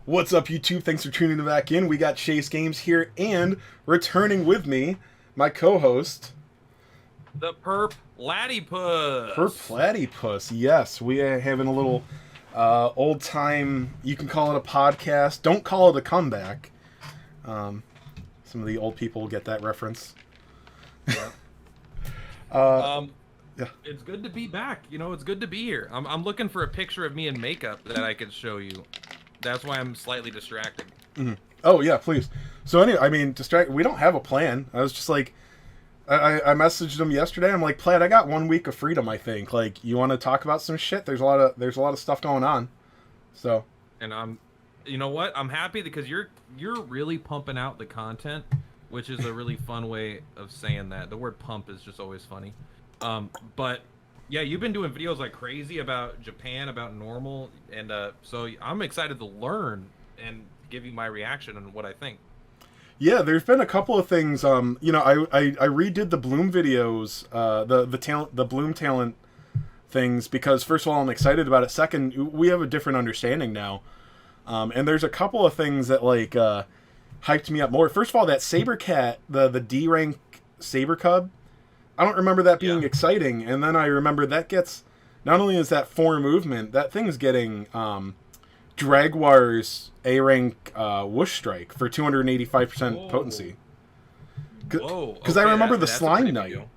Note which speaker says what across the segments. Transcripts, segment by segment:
Speaker 1: What's up, YouTube? Thanks for tuning back in. We got Chase Games here, and returning with me, my co-host,
Speaker 2: the PURPLATYPUS.
Speaker 1: PURPLATYPUS. Yes, we are having a little old time. You can call it a podcast. Don't call it a comeback. Some of the old people will get that reference.
Speaker 2: Yeah.
Speaker 1: Yeah.
Speaker 2: It's good to be back. You know, it's good to be here. I'm looking for a picture of me in makeup that I could show you. That's why I'm slightly distracted.
Speaker 1: Mm-hmm. Oh yeah, please. So anyway, I mean, we don't have a plan. I was just like, I messaged him yesterday. I'm like, Plat, I got 1 week of freedom. I think. Like, you want to talk about some shit? There's a lot of stuff going on. So.
Speaker 2: And you know what? I'm happy because you're really pumping out the content, which is a really fun way of saying that. The word pump is just always funny. But yeah, you've been doing videos like crazy about Japan, about normal, and so I'm excited to learn and give you my reaction on what I think.
Speaker 1: Yeah, there's been a couple of things. You know, I redid the Bloom videos, the Bloom talent things, because first of all, I'm excited about it. Second, we have a different understanding now, and there's a couple of things that like hyped me up more. First of all, that Saber Cat, the D rank Saber Cub. I don't remember that being exciting, and then I remember that gets, not only is that 4 movement, that thing's getting Dragwar's A rank Whoosh Strike for 285% potency.
Speaker 2: Whoa!
Speaker 1: Because I remember the Slime Knight.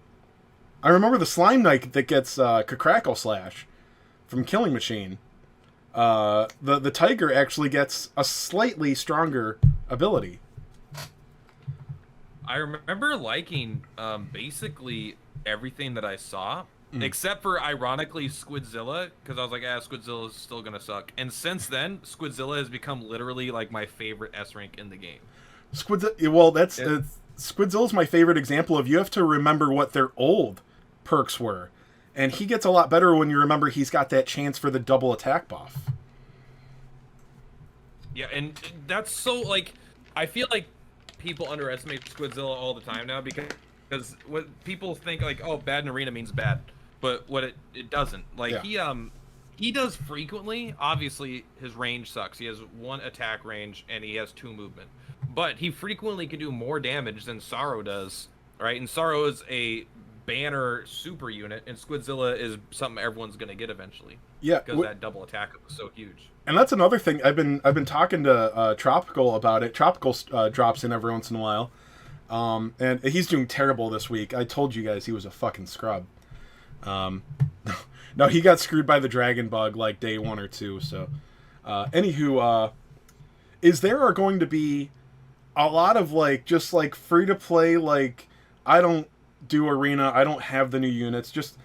Speaker 1: I remember the Slime Knight that gets Crackle Slash from Killing Machine. The Tiger actually gets a slightly stronger ability.
Speaker 2: I remember liking basically everything that I saw, except for, ironically, Squidzilla, because I was like, Squidzilla is still going to suck. And since then, Squidzilla has become literally like my favorite S rank in the game.
Speaker 1: Squidzilla's my favorite example of, you have to remember what their old perks were. And he gets a lot better when you remember he's got that chance for the double attack buff.
Speaker 2: Yeah, and that's so, like, I feel like people underestimate Squidzilla all the time now because what people think, like, oh, bad in arena means bad, but what it doesn't. Like, he does frequently. Obviously his range sucks. He has 1 attack range and he has 2 movement, but he frequently can do more damage than Sorrow does, right? And Sorrow is a banner super unit, and Squidzilla is something everyone's gonna get eventually.
Speaker 1: Yeah,
Speaker 2: because that double attack was so huge.
Speaker 1: And that's another thing. I've been talking to Tropical about it. Tropical drops in every once in a while, and he's doing terrible this week. I told you guys he was a fucking scrub. No, he got screwed by the dragon bug like day 1 or 2. So, anywho, is there going to be a lot of like just like free to play? Like, I don't do arena. I don't have the new units. Just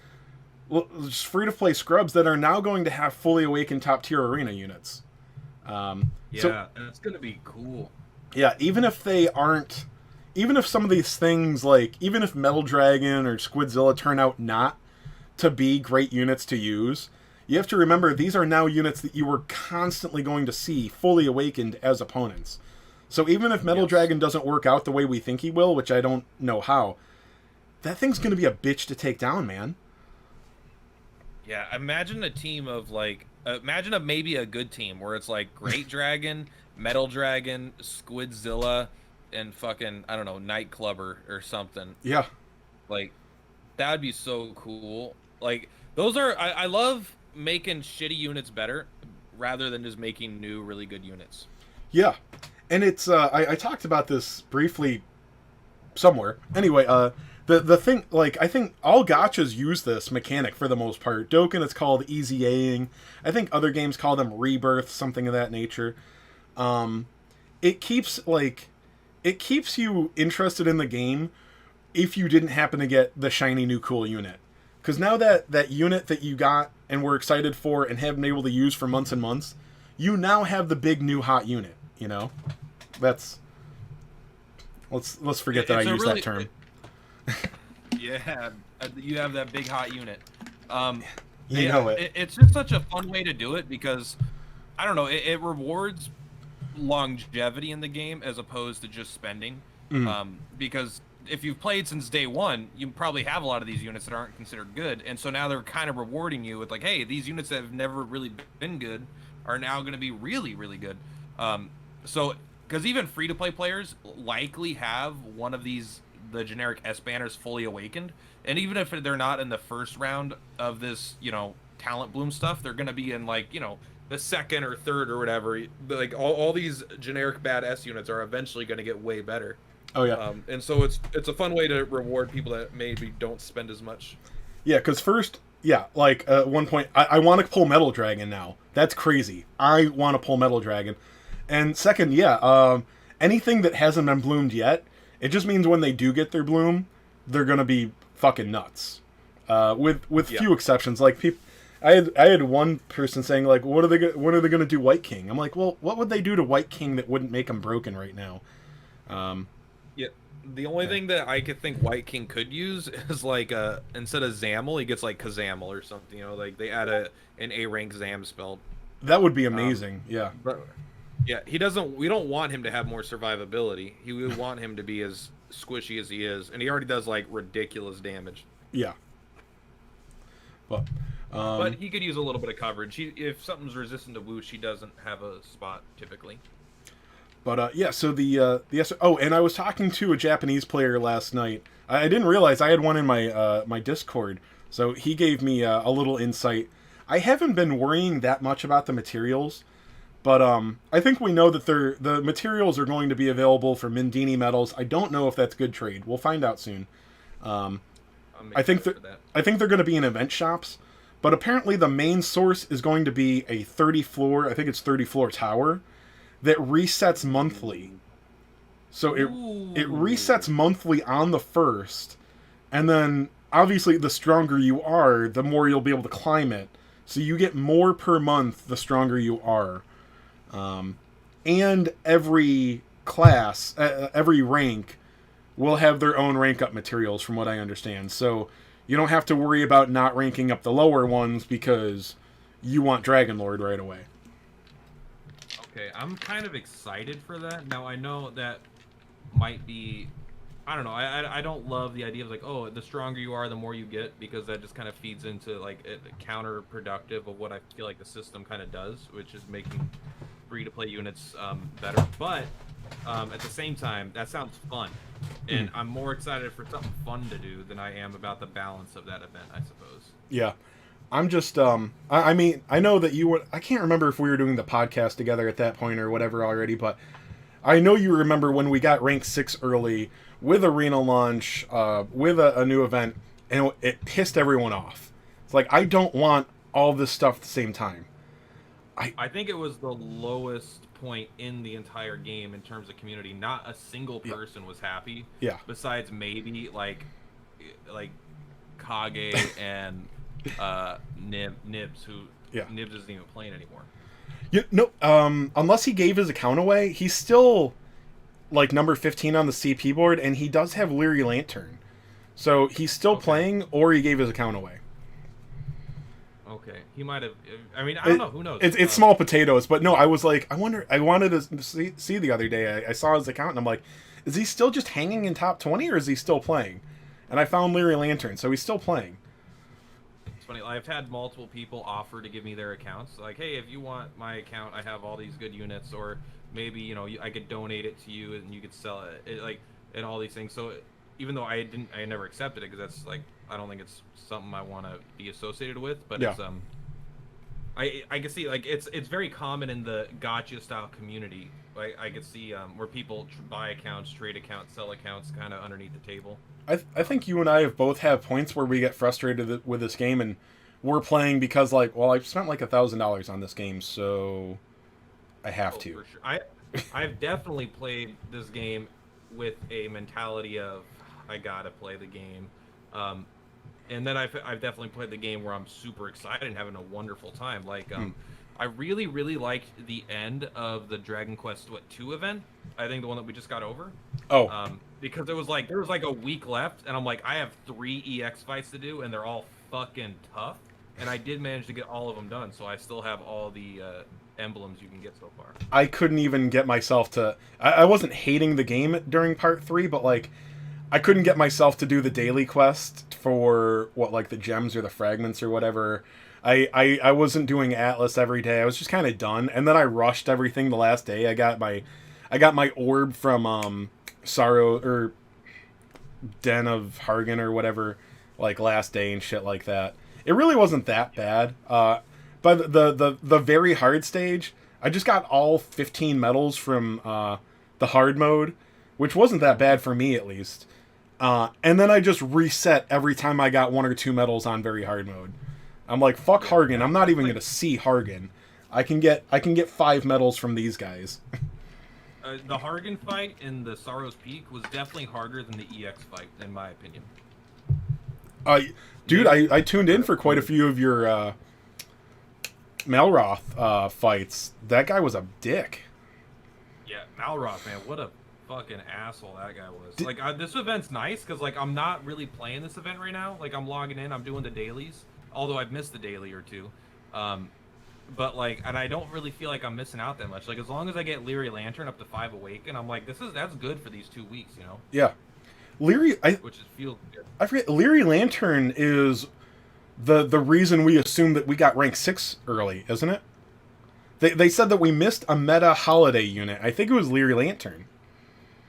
Speaker 1: free-to-play scrubs that are now going to have fully awakened top-tier arena units.
Speaker 2: So it's going to be cool.
Speaker 1: Yeah, even if some of these things, like, even if Metal Dragon or Squidzilla turn out not to be great units to use, you have to remember these are now units that you were constantly going to see fully awakened as opponents. So even if Metal Dragon doesn't work out the way we think he will, which I don't know how, that thing's going to be a bitch to take down, man.
Speaker 2: Yeah, imagine a team of, like, maybe a good team where it's like Great Dragon, Metal Dragon, Squidzilla, and fucking, I don't know, Nightclubber or something.
Speaker 1: Yeah.
Speaker 2: Like, that would be so cool. Like, those are, I love making shitty units better rather than just making new, really good units.
Speaker 1: Yeah. And it's, I talked about this briefly somewhere. Anyway, The thing, like, I think all gachas use this mechanic for the most part. Dokkan, it's called easy A-ing. I think other games call them rebirth, something of that nature. It keeps you interested in the game if you didn't happen to get the shiny new cool unit. Because now that unit that you got and were excited for and have been able to use for months and months, you now have the big new hot unit, you know? Let's forget that I use that term.
Speaker 2: Yeah, you have that big hot unit.
Speaker 1: You know it.
Speaker 2: It's just such a fun way to do it because, I don't know, it rewards longevity in the game as opposed to just spending. Because if you've played since day 1, you probably have a lot of these units that aren't considered good, and so now they're kind of rewarding you with like, hey, these units that have never really been good are now going to be really, really good. So, because even free-to-play players likely have one of the generic S banners fully awakened, and even if they're not in the first round of this, talent bloom stuff, they're gonna be in like, the second or third or whatever. Like all these generic bad S units are eventually gonna get way better.
Speaker 1: Oh yeah.
Speaker 2: And so it's a fun way to reward people that maybe don't spend as much.
Speaker 1: Yeah, because first, yeah, like at one point, I want to pull Metal Dragon now. That's crazy. I want to pull Metal Dragon. And second, yeah, anything that hasn't been bloomed yet, it just means when they do get their bloom, they're gonna be fucking nuts. With few exceptions, like people, I had one person saying like, when are they gonna do White King? I'm like, well, what would they do to White King that wouldn't make him broken right now?
Speaker 2: Yeah, the only thing that I could think White King could use is like instead of Zamel, he gets like Kazamel or something. Like they add an A rank Zam spell.
Speaker 1: That would be amazing. Yeah.
Speaker 2: But yeah, he doesn't. We don't want him to have more survivability. We want him to be as squishy as he is, and he already does like ridiculous damage.
Speaker 1: Yeah.
Speaker 2: But he could use a little bit of coverage. If something's resistant to whoosh, he doesn't have a spot typically.
Speaker 1: But yeah, so and I was talking to a Japanese player last night. I didn't realize I had one in my my Discord, so he gave me a little insight. I haven't been worrying that much about the materials, but I think we know that the materials are going to be available for Mindini medals. I don't know if that's good trade. We'll find out soon. I think they're going to be in event shops, but apparently the main source is going to be a 30 floor. I think it's 30 floor tower that resets monthly. So it resets monthly on the 1st, and then obviously the stronger you are, the more you'll be able to climb it. So you get more per month the stronger you are. And every class, every rank will have their own rank up materials from what I understand. So you don't have to worry about not ranking up the lower ones because you want Dragon Lord right away.
Speaker 2: Okay, I'm kind of excited for that. Now, I know that might be... I don't know. I don't love the idea of, like, oh, the stronger you are, the more you get, because that just kind of feeds into, like, counterproductive of what I feel like the system kind of does, which is making free-to-play units better. But at the same time, that sounds fun. And I'm more excited for something fun to do than I am about the balance of that event, I suppose.
Speaker 1: Yeah. I'm just, I mean, I know that you were, I can't remember if we were doing the podcast together at that point or whatever already, but I know you remember when we got rank 6 early with arena launch, with a new event, and it pissed everyone off. It's like, I don't want all this stuff at the same time.
Speaker 2: I think it was the lowest point in the entire game in terms of community. Not a single person was happy.
Speaker 1: Yeah.
Speaker 2: Besides maybe like Kage and Nibs, who Nibs isn't even playing anymore.
Speaker 1: Yeah, no, unless he gave his account away, he's still like number 15 on the CP board, and he does have Leary Lantern. So he's still playing, or he gave his account away.
Speaker 2: Okay, he might have. I mean, I don't know. Who knows?
Speaker 1: It's small potatoes, but no, I was like, I wonder. I wanted to see the other day. I saw his account, and I'm like, is he still just hanging in top 20, or is he still playing? And I found Leary Lantern, so he's still playing.
Speaker 2: It's funny. I've had multiple people offer to give me their accounts. Like, hey, if you want my account, I have all these good units, or maybe I could donate it to you, and you could sell it, and all these things. So even though I never accepted it because that's like, I don't think it's something I want to be associated with. But it's I can see like it's very common in the gacha style community. I could see where people buy accounts, trade accounts, sell accounts, kind of underneath the table.
Speaker 1: I think you and I have both had points where we get frustrated with this game, and we're playing because like, well, I've spent like $1,000 on this game, so I have to.
Speaker 2: For sure. I've definitely played this game with a mentality of I gotta play the game, and then I've definitely played the game where I'm super excited and having a wonderful time. Like I really liked the end of the Dragon Quest 2 event. I think the one that we just got over. Because there was like a week left, and I'm like, I have 3 EX fights to do, and they're all fucking tough. And I did manage to get all of them done, so I still have all the emblems you can get so far.
Speaker 1: I couldn't even get myself to. I wasn't hating the game during part 3, but like, I couldn't get myself to do the daily quest for what, like the gems or the fragments or whatever. I wasn't doing Atlas every day. I was just kind of done, and then I rushed everything the last day. I got my orb from Sorrow or Den of Hargan or whatever, like last day and shit like that. It really wasn't that bad. But the very hard stage, I just got all 15 medals from the hard mode, which wasn't that bad for me at least. And then I just reset every time I got 1 or 2 medals on very hard mode. I'm like, fuck Hargan. I'm not even gonna see Hargan. I can get 5 medals from these guys.
Speaker 2: The Hargan fight in the Sorrow's Peak was definitely harder than the EX fight, in my opinion.
Speaker 1: Dude, I tuned in for quite a few of your Malroth fights. That guy was a dick.
Speaker 2: Yeah, Malroth, man, what a fucking asshole that guy was. This event's nice because I'm not really playing this event right now. I'm logging in, I'm doing the dailies, although I've missed the daily or two. But and I don't really feel like I'm missing out that much. As long as I get Leery Lantern up to 5 Awaken, I'm like, that's good for these 2 weeks, you know?
Speaker 1: Yeah. Which
Speaker 2: feels good.
Speaker 1: I forget, Leery Lantern is the reason we assumed that we got rank 6 early, isn't it? They said that we missed a meta holiday unit. I think it was Leery Lantern.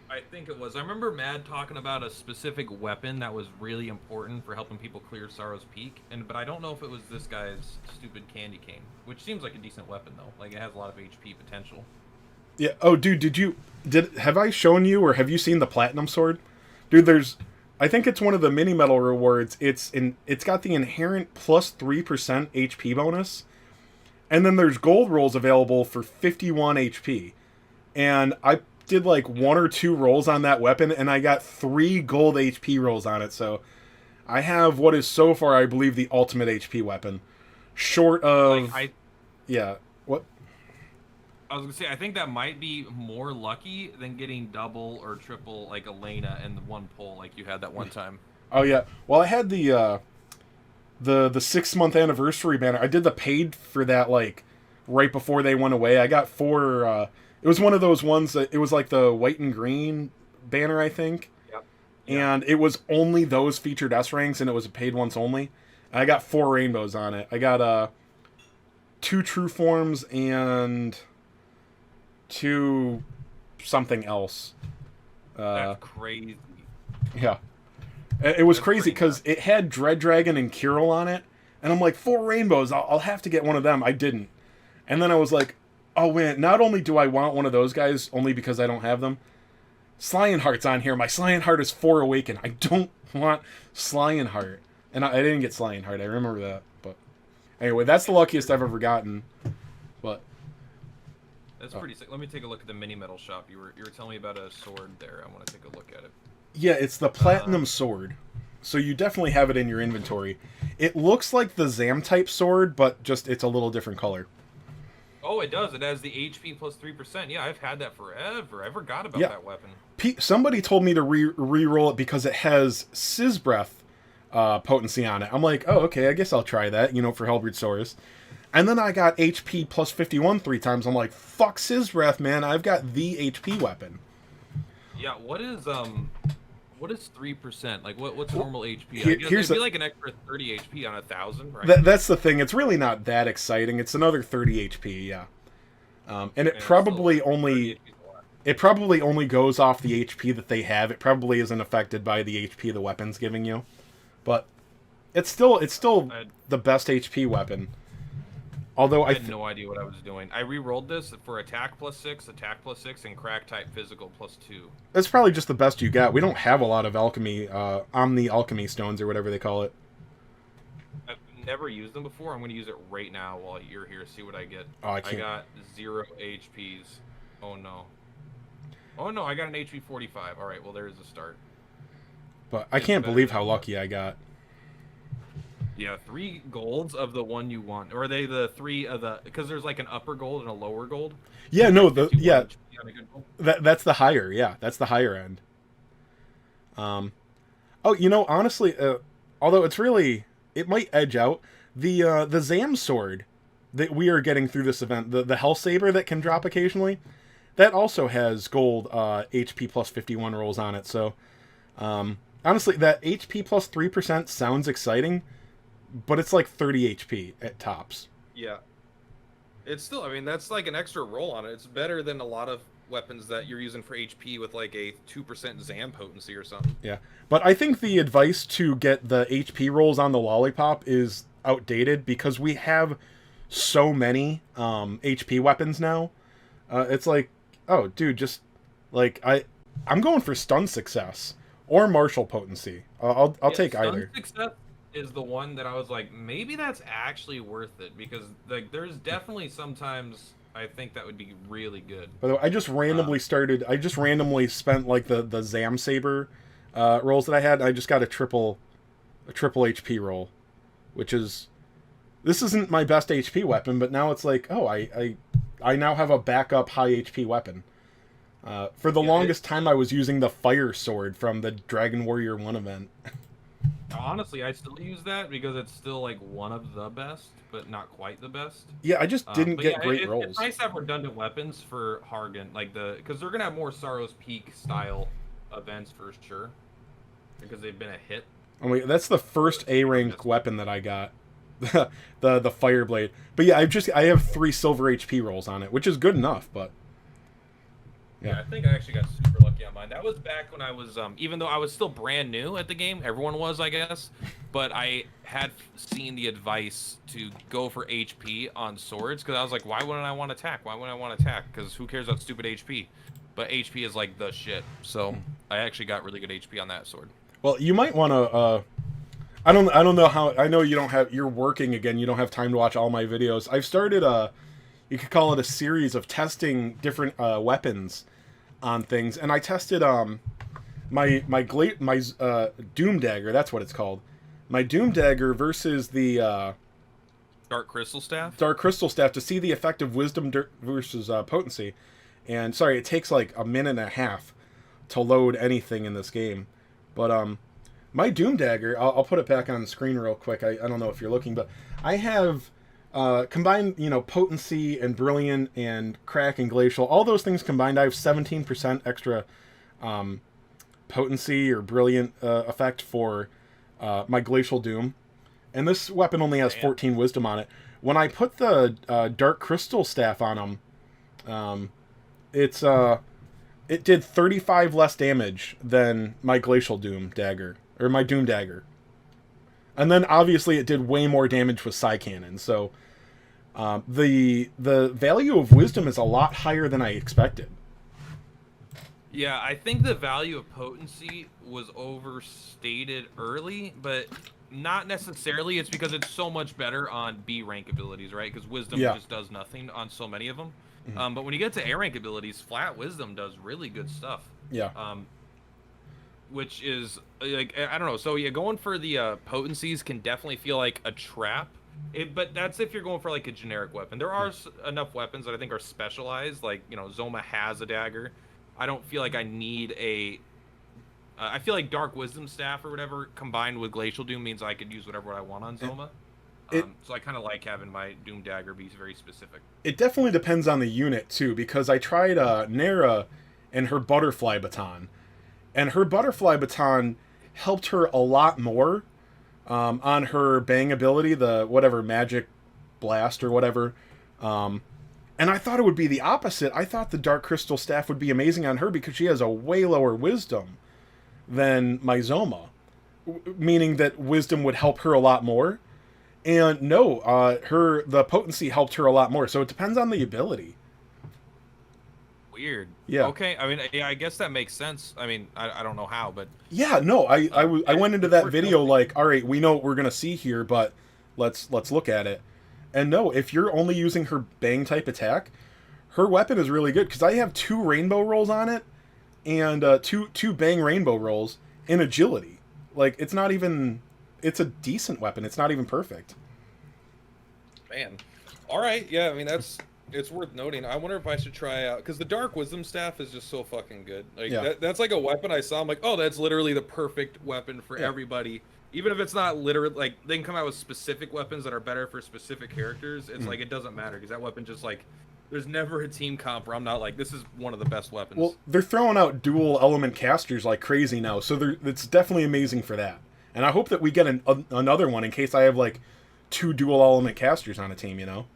Speaker 2: I think it was. I remember Mad talking about a specific weapon that was really important for helping people clear Sorrow's Peak, but I don't know if it was this guy's stupid candy cane, which seems like a decent weapon though. It has a lot of HP potential.
Speaker 1: Yeah. Oh, dude, have I shown you or have you seen the Platinum Sword? Dude, I think it's one of the mini medal rewards. It's got the inherent plus 3% HP bonus, and then there's gold rolls available for 51 HP, and I did 1 or 2 rolls on that weapon, and I got 3 gold HP rolls on it. So I have what is so far, I believe, the ultimate HP weapon. Short of, yeah. What?
Speaker 2: I was gonna say, I think that might be more lucky than getting double or triple Elena in the one pull like you had that one time.
Speaker 1: Oh yeah. Well, I had the 6-month anniversary banner. I did the paid for that right before they went away. I got 4. It was one of those ones that it was the white and green banner, I think.
Speaker 2: Yep.
Speaker 1: And it was only those featured S ranks, and it was a paid once only. And I got 4 rainbows on it. I got 2 true forms and 2 something else.
Speaker 2: That's crazy.
Speaker 1: Yeah. It was crazy because it had Dread Dragon and Kirill on it. And I'm like, 4 rainbows, I'll have to get one of them. I didn't. And then I was like, oh man, not only do I want one of those guys, only because I don't have them, Lionheart's on here. My Lionheart is 4 Awaken. I don't want Lionheart. And I didn't get Lionheart, I remember that. But anyway, that's the luckiest I've ever gotten. But
Speaker 2: that's pretty sick. Let me take a look at the mini metal shop. You were telling me about a sword there. I want to take a look at it.
Speaker 1: Yeah, it's the Platinum Sword. So you definitely have it in your inventory. It looks like the Zam type sword, but just it's a little different color.
Speaker 2: Oh, it does. It has the HP plus 3%. Yeah, I've had that forever. I forgot about that weapon.
Speaker 1: Somebody told me to re-roll it because it has Sizz Breath potency on it. I'm like, oh, okay, I guess I'll try that, for Hellbreed Saurus. And then I got HP plus 51 3 times. I'm like, fuck Sizz Breath, man. I've got the HP weapon.
Speaker 2: Yeah, what is 3%? What's normal HP?
Speaker 1: Here's
Speaker 2: it'd be an extra 30 HP on 1,000, right?
Speaker 1: That's the thing. It's really not that exciting. It's another 30 HP, yeah. And it probably only goes off the HP that they have. It probably isn't affected by the HP the weapon's giving you. But it's still the best HP weapon. Although
Speaker 2: I had no idea what I was doing. I re-rolled this for attack plus 6, and crack type physical plus 2.
Speaker 1: That's probably just the best you got. We don't have a lot of alchemy, Omni Alchemy stones or whatever they call it.
Speaker 2: I've never used them before. I'm going to use it right now while you're here. See what I get.
Speaker 1: Oh, I can't.
Speaker 2: I got 0 HPs. Oh no. Oh no, I got an HP 45. All right, well there's a start.
Speaker 1: But I can't believe how lucky I got.
Speaker 2: Yeah, 3 golds of the one you want, or are they the 3 of the? Because there's an upper gold and a lower gold.
Speaker 1: Yeah, no, that's the higher. Yeah, that's the higher end. Oh, honestly, although it might edge out the Zam sword that we are getting through this event, the Hell Saber that can drop occasionally, that also has gold HP plus 51 rolls on it. So, honestly, that HP plus 3% sounds exciting. but it's like 30 HP at tops.
Speaker 2: Yeah. It's still, I mean, that's like an extra roll on it. It's better than a lot of weapons that you're using for HP with like a 2% ZAM potency or something.
Speaker 1: Yeah. But I think the advice to get the HP rolls on the lollipop is outdated because we have so many HP weapons now. It's like, oh, dude, just like I'm going for stun success or martial potency. I'll take either.
Speaker 2: Stun success is the one that I was like, maybe that's actually worth it because like there's definitely sometimes I think that would be really good.
Speaker 1: By the way, I just randomly spent like the Zam Saber rolls that I had. I just got a triple HP roll, which is, this isn't my best HP weapon, but now it's like, oh, I now have a backup high HP weapon. For the longest time, I was using the fire sword from the Dragon Warrior 1 event.
Speaker 2: Honestly, I still use that because it's still like one of the best, but not quite the best.
Speaker 1: Yeah, I just didn't get great rolls.
Speaker 2: It's nice to have redundant weapons for Hargan, like because they're gonna have more Sorrow's Peak style events for sure, because they've been a hit.
Speaker 1: I mean, that's the first A rank weapon that I got, the fire blade. But yeah, I have 3 silver HP rolls on it, which is good enough. But
Speaker 2: yeah, I think I actually got super lucky on mine. That was back when I was, even though I was still brand new at the game, everyone was, I guess, but I had seen the advice to go for HP on swords, because I was like, why wouldn't I want to attack? Why wouldn't I want to attack? Because who cares about stupid HP? But HP is like the shit. So I actually got really good HP on that sword.
Speaker 1: Well, you might want to, I don't know how, I know you're working again, you don't have time to watch all my videos. I've started you could call it a series of testing different weapons on things, and I tested my Doom Dagger, that's what it's called. My Doom Dagger versus the
Speaker 2: Dark Crystal Staff?
Speaker 1: Dark Crystal Staff to see the effect of Wisdom versus potency. And sorry, it takes like a minute and a half to load anything in this game. But my Doom Dagger, I'll put it back on the screen real quick. I don't know if you're looking, but I have combined, potency and brilliant and crack and glacial, all those things combined, I have 17% extra potency or brilliant effect for my Glacial Doom. And this weapon only has 14 wisdom on it. When I put the Dark Crystal Staff on him, it did 35 less damage than my Glacial Doom Dagger, or my Doom Dagger. And then obviously it did way more damage with Psy Cannon, so the value of wisdom is a lot higher than I expected.
Speaker 2: Yeah, I think the value of potency was overstated early, but not necessarily. It's because it's so much better on B rank abilities, right? Because wisdom just does nothing on so many of them. Mm-hmm. But when you get to A rank abilities, flat wisdom does really good stuff.
Speaker 1: Yeah.
Speaker 2: Which is like, I don't know. So yeah, going for the potencies can definitely feel like a trap. But that's if you're going for like a generic weapon. There are enough weapons that I think are specialized. Like, Zoma has a dagger. I don't feel like I need a... I feel like Dark Wisdom Staff or whatever combined with Glacial Doom means I could use whatever I want on Zoma. So I kind of like having my Doom Dagger be very specific.
Speaker 1: It definitely depends on the unit too, because I tried Nera and her Butterfly Baton. And her Butterfly Baton helped her a lot more on her bang ability, the whatever, Magic Blast or whatever. And I thought it would be the opposite. I thought the Dark Crystal Staff would be amazing on her because she has a way lower wisdom than my Zoma. Meaning that wisdom would help her a lot more. And no, the potency helped her a lot more. So it depends on the ability.
Speaker 2: Weird.
Speaker 1: Yeah.
Speaker 2: Okay. I mean, yeah, I guess that makes sense. I mean, I don't know how, but
Speaker 1: yeah, no, I went into that video like, all right, we know what we're gonna see here, but let's look at it. And no, if you're only using her bang type attack, her weapon is really good because I have 2 rainbow rolls on it and two bang rainbow rolls in agility. Like, it's not even, it's a decent weapon. It's not even perfect.
Speaker 2: Man. All right. Yeah. I mean, it's worth noting. I wonder if I should try out, because the Dark Wisdom Staff is just so fucking good. Like that's like a weapon I saw. I'm like, oh, that's literally the perfect weapon for everybody. Even if it's not literally, like, they can come out with specific weapons that are better for specific characters. It's like, it doesn't matter because that weapon just like, there's never a team comp where I'm not like, this is one of the best weapons.
Speaker 1: Well, they're throwing out dual element casters like crazy now, so it's definitely amazing for that. And I hope that we get another one in case I have like 2 dual element casters on a team, you know?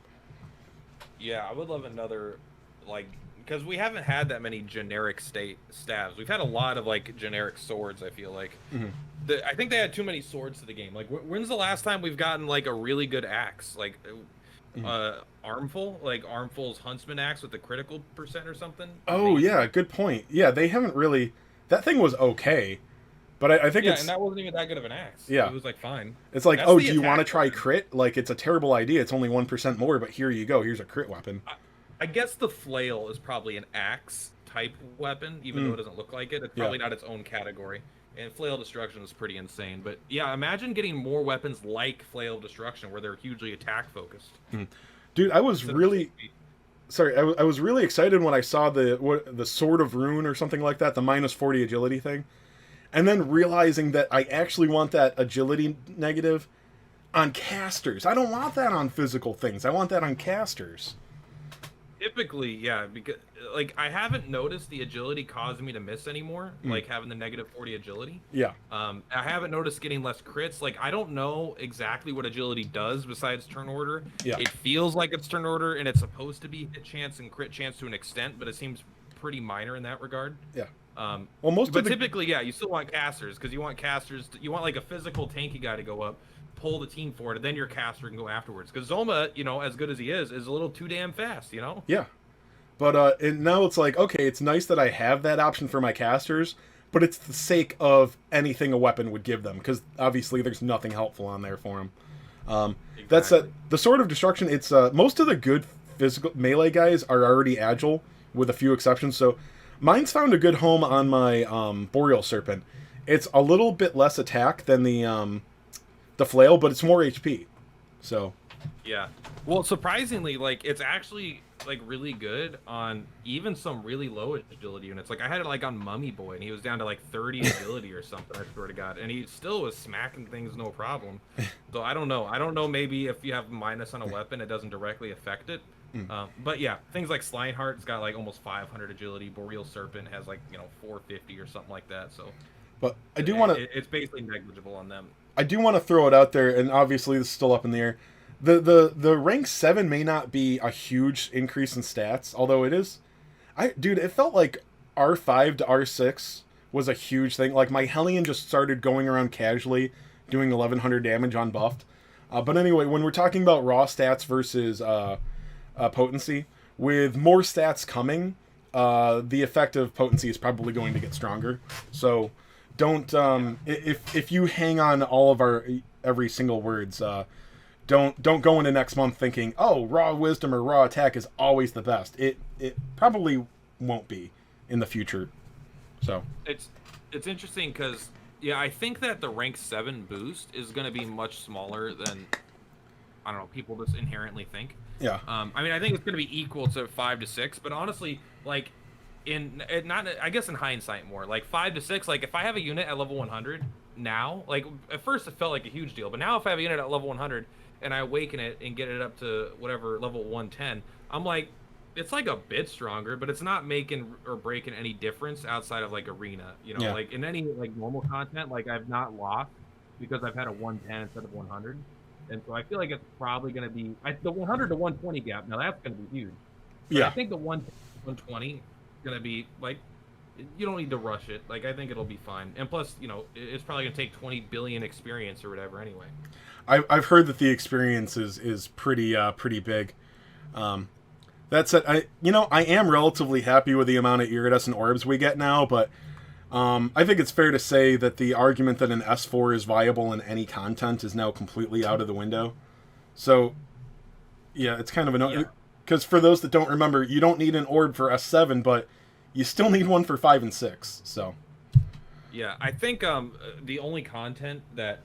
Speaker 2: Yeah, I would love another, like, because we haven't had that many generic stabs. We've had a lot of like generic swords. I feel like I think they had too many swords to the game. Like, when's the last time we've gotten like a really good axe, like Armful, like Armful's Huntsman axe with the critical percent or something?
Speaker 1: Oh yeah, good point. Yeah, they haven't really. That thing was okay, but I think it's
Speaker 2: and that wasn't even that good of an axe.
Speaker 1: Yeah,
Speaker 2: it was like fine.
Speaker 1: It's like, oh, do you want to try crit? Like, it's a terrible idea. It's only 1% more, but here you go. Here's a crit weapon.
Speaker 2: I guess the flail is probably an axe type weapon, even though it doesn't look like it. It's probably not its own category. And flail destruction is pretty insane. But yeah, imagine getting more weapons like flail destruction, where they're hugely attack focused.
Speaker 1: Dude, I was really sorry. I was really excited when I saw the Sword of Rune or something like that, the -40 agility thing, and then realizing that I actually want that agility negative on casters. I don't want that on physical things. I want that on casters.
Speaker 2: Typically, yeah, because like I haven't noticed the agility causing me to miss anymore, like having the -40 agility.
Speaker 1: Yeah.
Speaker 2: I haven't noticed getting less crits. Like, I don't know exactly what agility does besides turn order.
Speaker 1: Yeah.
Speaker 2: It feels like it's turn order, and it's supposed to be hit chance and crit chance to an extent, but it seems pretty minor in that regard.
Speaker 1: Yeah.
Speaker 2: Well, typically, yeah, you still want casters, because you want casters. You want like a physical tanky guy to go up, pull the team forward, and then your caster can go afterwards. Because Zoma, you know, as good as he is a little too damn fast, you know?
Speaker 1: Yeah. But and now it's like, okay, it's nice that I have that option for my casters, but it's the sake of anything a weapon would give them, because obviously there's nothing helpful on there for them.
Speaker 2: Exactly.
Speaker 1: That's the Sword of Destruction. It's most of the good physical melee guys are already agile, with a few exceptions. So mine's found a good home on my Boreal Serpent. It's a little bit less attack than the flail, but it's more HP. So
Speaker 2: yeah, well, surprisingly, like, it's actually like really good on even some really low agility units. Like, I had it like on Mummy Boy, and he was down to like 30 agility or something, I swear to God, and he still was smacking things no problem. So I don't know, maybe if you have minus on a weapon, it doesn't directly affect it. But yeah, things like Slineheart's got like almost 500 agility. Boreal Serpent has like, you know, 450 or something like that. So
Speaker 1: but I do want to,
Speaker 2: it's basically negligible on them.
Speaker 1: I do want to throw it out there, and obviously this is still up in the air. The rank 7 may not be a huge increase in stats, although it is. Dude, it felt like R5 to R6 was a huge thing. Like, my Hellion just started going around casually doing 1100 damage on buffed. But anyway, when we're talking about raw stats versus potency, with more stats coming, the effect of potency is probably going to get stronger. So don't if you hang on all of our every single words, don't go into next month thinking, oh, raw wisdom or raw attack is always the best. It probably won't be in the future. So
Speaker 2: it's interesting because, yeah, I think that the rank 7 boost is going to be much smaller than, I don't know, people just inherently think.
Speaker 1: Yeah.
Speaker 2: I mean, I think it's going to be equal to 5 to 6, but honestly, like, I guess in hindsight more, like 5 to 6, like if I have a unit at level 100 now, like at first it felt like a huge deal, but now if I have a unit at level 100 and I awaken it and get it up to whatever level 110, I'm like, it's like a bit stronger, but it's not making or breaking any difference outside of like arena, you know. Like in any like normal content, like I've not lost because I've had a 110 instead of 100, and so I feel like it's probably going to be the 100 to 120 gap. Now that's going to be huge. But I think the 120 going to be like, you don't need to rush it. Like, I think it'll be fine, and plus, you know, it's probably going to take 20 billion experience or whatever anyway.
Speaker 1: I've heard that the experience is pretty big. That said, I am relatively happy with the amount of iridescent orbs we get now, but I think it's fair to say that the argument that an S4 is viable in any content is now completely out of the window. So yeah, it's kind of annoying, because for those that don't remember, you don't need an orb for S7, but you still need one for 5 and 6. So
Speaker 2: yeah, I think the only content that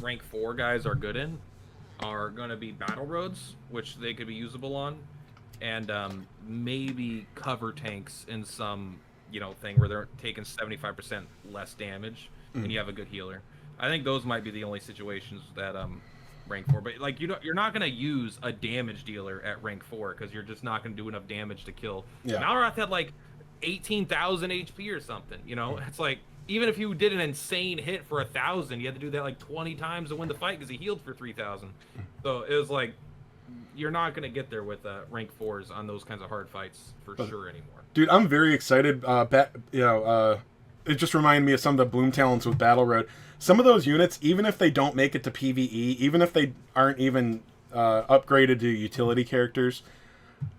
Speaker 2: rank 4 guys are good in are going to be battle roads, which they could be usable on, and maybe cover tanks in some, you know, thing where they're taking 75% less damage and you have a good healer. I think those might be the only situations that rank 4, but like, you're not going to use a damage dealer at rank 4 because you're just not going to do enough damage to kill. Malrath had like 18,000 HP or something, you know. It's like, even if you did an insane hit for 1,000, you had to do that like 20 times to win the fight because he healed for 3,000. So it was like, you're not gonna get there with rank 4s on those kinds of hard fights for sure anymore.
Speaker 1: Dude, I'm very excited. It just reminded me of some of the Bloom talents with Battle Road. Some of those units, even if they don't make it to PvE, even if they aren't even upgraded to utility characters,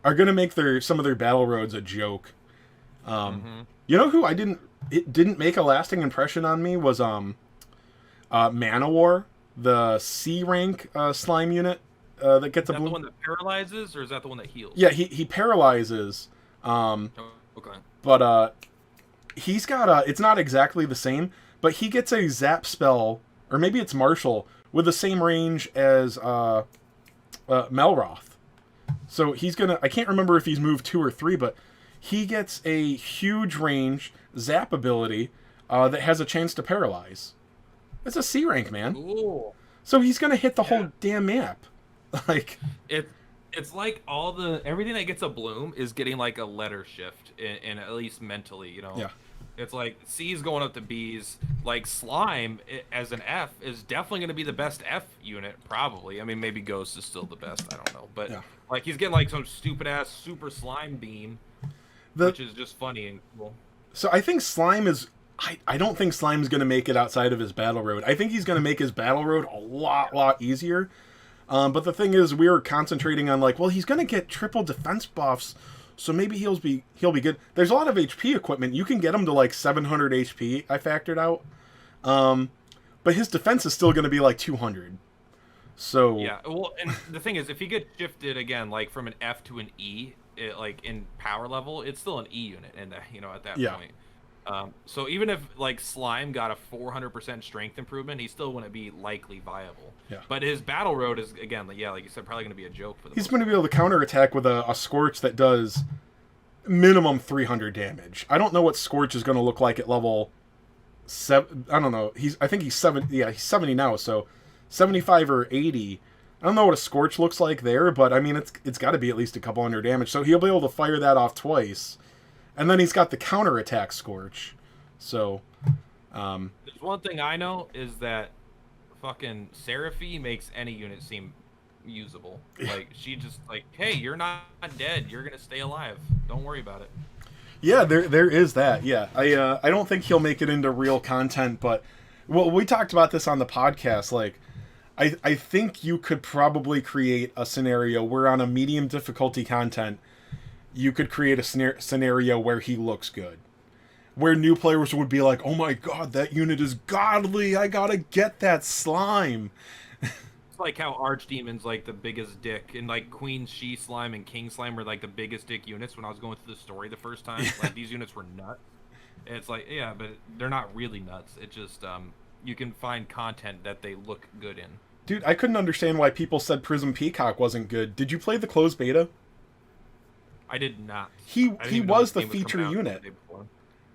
Speaker 1: are gonna make some of their Battle Roads a joke. You know who it didn't make a lasting impression on me was Manowar, the C rank slime unit that gets a bloom.
Speaker 2: Is that the one that paralyzes, or is that the one that heals?
Speaker 1: Yeah, he paralyzes.
Speaker 2: Okay.
Speaker 1: But he's got it's not exactly the same, but he gets a zap spell, or maybe it's Marshall, with the same range as Melroth. So he's gonna, I can't remember if he's moved 2 or 3, but he gets a huge range zap ability that has a chance to paralyze. It's a C rank, man.
Speaker 2: Ooh.
Speaker 1: So he's gonna hit the whole damn map. Like
Speaker 2: it's like everything that gets a bloom is getting like a letter shift in at least mentally, you know.
Speaker 1: Yeah.
Speaker 2: It's like C's going up to B's. Like Slime as an F is definitely going to be the best F unit, probably. I mean, maybe Ghost is still the best. I don't know, but like he's getting like some stupid ass super slime beam, which is just funny and cool.
Speaker 1: So I think Slime is. I don't think Slime's going to make it outside of his Battle Road. I think he's going to make his Battle Road a lot easier. But the thing is, we were concentrating on like, well, he's going to get triple defense buffs, so maybe he'll be good. There's a lot of HP equipment. You can get him to like 700 HP. I factored out, but his defense is still going to be like 200. So
Speaker 2: yeah, well, and the thing is, if he gets shifted again, like from an F to an E, like in power level, it's still an E unit, and at that point. So even if like Slime got a 400% strength improvement, he still wouldn't be likely viable.
Speaker 1: Yeah.
Speaker 2: But his Battle Road is, again, like you said, probably going to be a joke for the.
Speaker 1: He's going to be able to counterattack with a Scorch that does minimum 300 damage. I don't know what Scorch is going to look like at level 7. I don't know. I think he's 70. Yeah, he's 70 now, so 75 or 80. I don't know what a Scorch looks like there, but I mean it's got to be at least a couple hundred damage. So he'll be able to fire that off twice. And then he's got the counterattack Scorch. So,
Speaker 2: there's one thing I know is that fucking Seraphy makes any unit seem usable. Like, she just like, hey, you're not dead. You're going to stay alive. Don't worry about it.
Speaker 1: Yeah, there is that. Yeah. I don't think he'll make it into real content, but well, we talked about this on the podcast. Like, I think you could probably create a scenario where on a medium difficulty content, you could create a scenario where he looks good. Where new players would be like, oh my god, that unit is godly, I gotta get that slime.
Speaker 2: It's like how Archdemon's like the biggest dick, and like Queen She Slime and King Slime were like the biggest dick units when I was going through the story the first time. Like, these units were nuts. And it's like, yeah, but they're not really nuts. It just, you can find content that they look good in.
Speaker 1: Dude, I couldn't understand why people said Prism Peacock wasn't good. Did you play the closed beta?
Speaker 2: I did not.
Speaker 1: He was the feature unit.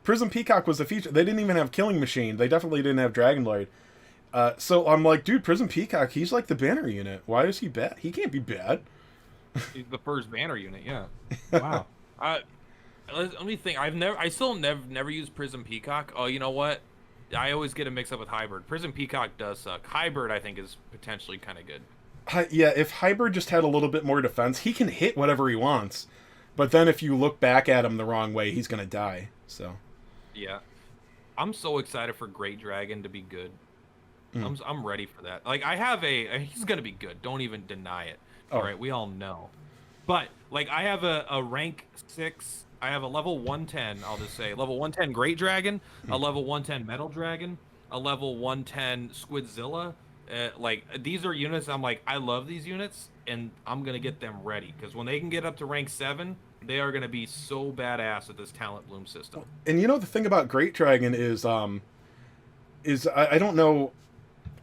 Speaker 1: Prism Peacock was the feature. They didn't even have Killing Machine. They definitely didn't have Dragonlord. So I'm like, dude, Prism Peacock, he's like the banner unit. Why is he bad? He can't be bad.
Speaker 2: He's the first banner unit, yeah. Wow. Let me think. I still never used Prism Peacock. Oh, you know what? I always get it mixed up with Hybrid. Prism Peacock does suck. Hybrid, I think, is potentially kind of good.
Speaker 1: Yeah, if Hybrid just had a little bit more defense, he can hit whatever he wants. But then if you look back at him the wrong way, he's going to die. So,
Speaker 2: yeah. I'm so excited for Great Dragon to be good. I'm ready for that. Like, I have he's going to be good. Don't even deny it.
Speaker 1: Oh.
Speaker 2: All right, we all know. But, like, I have a rank 6. I have a level 110, I'll just say. Level 110 Great Dragon, a level 110 Metal Dragon, a level 110 Squidzilla. Like, these are units I'm like, I love these units, and I'm going to get them ready. Because when they can get up to rank 7, they are going to be so badass with this talent bloom system.
Speaker 1: And you know, the thing about Great Dragon is I don't know,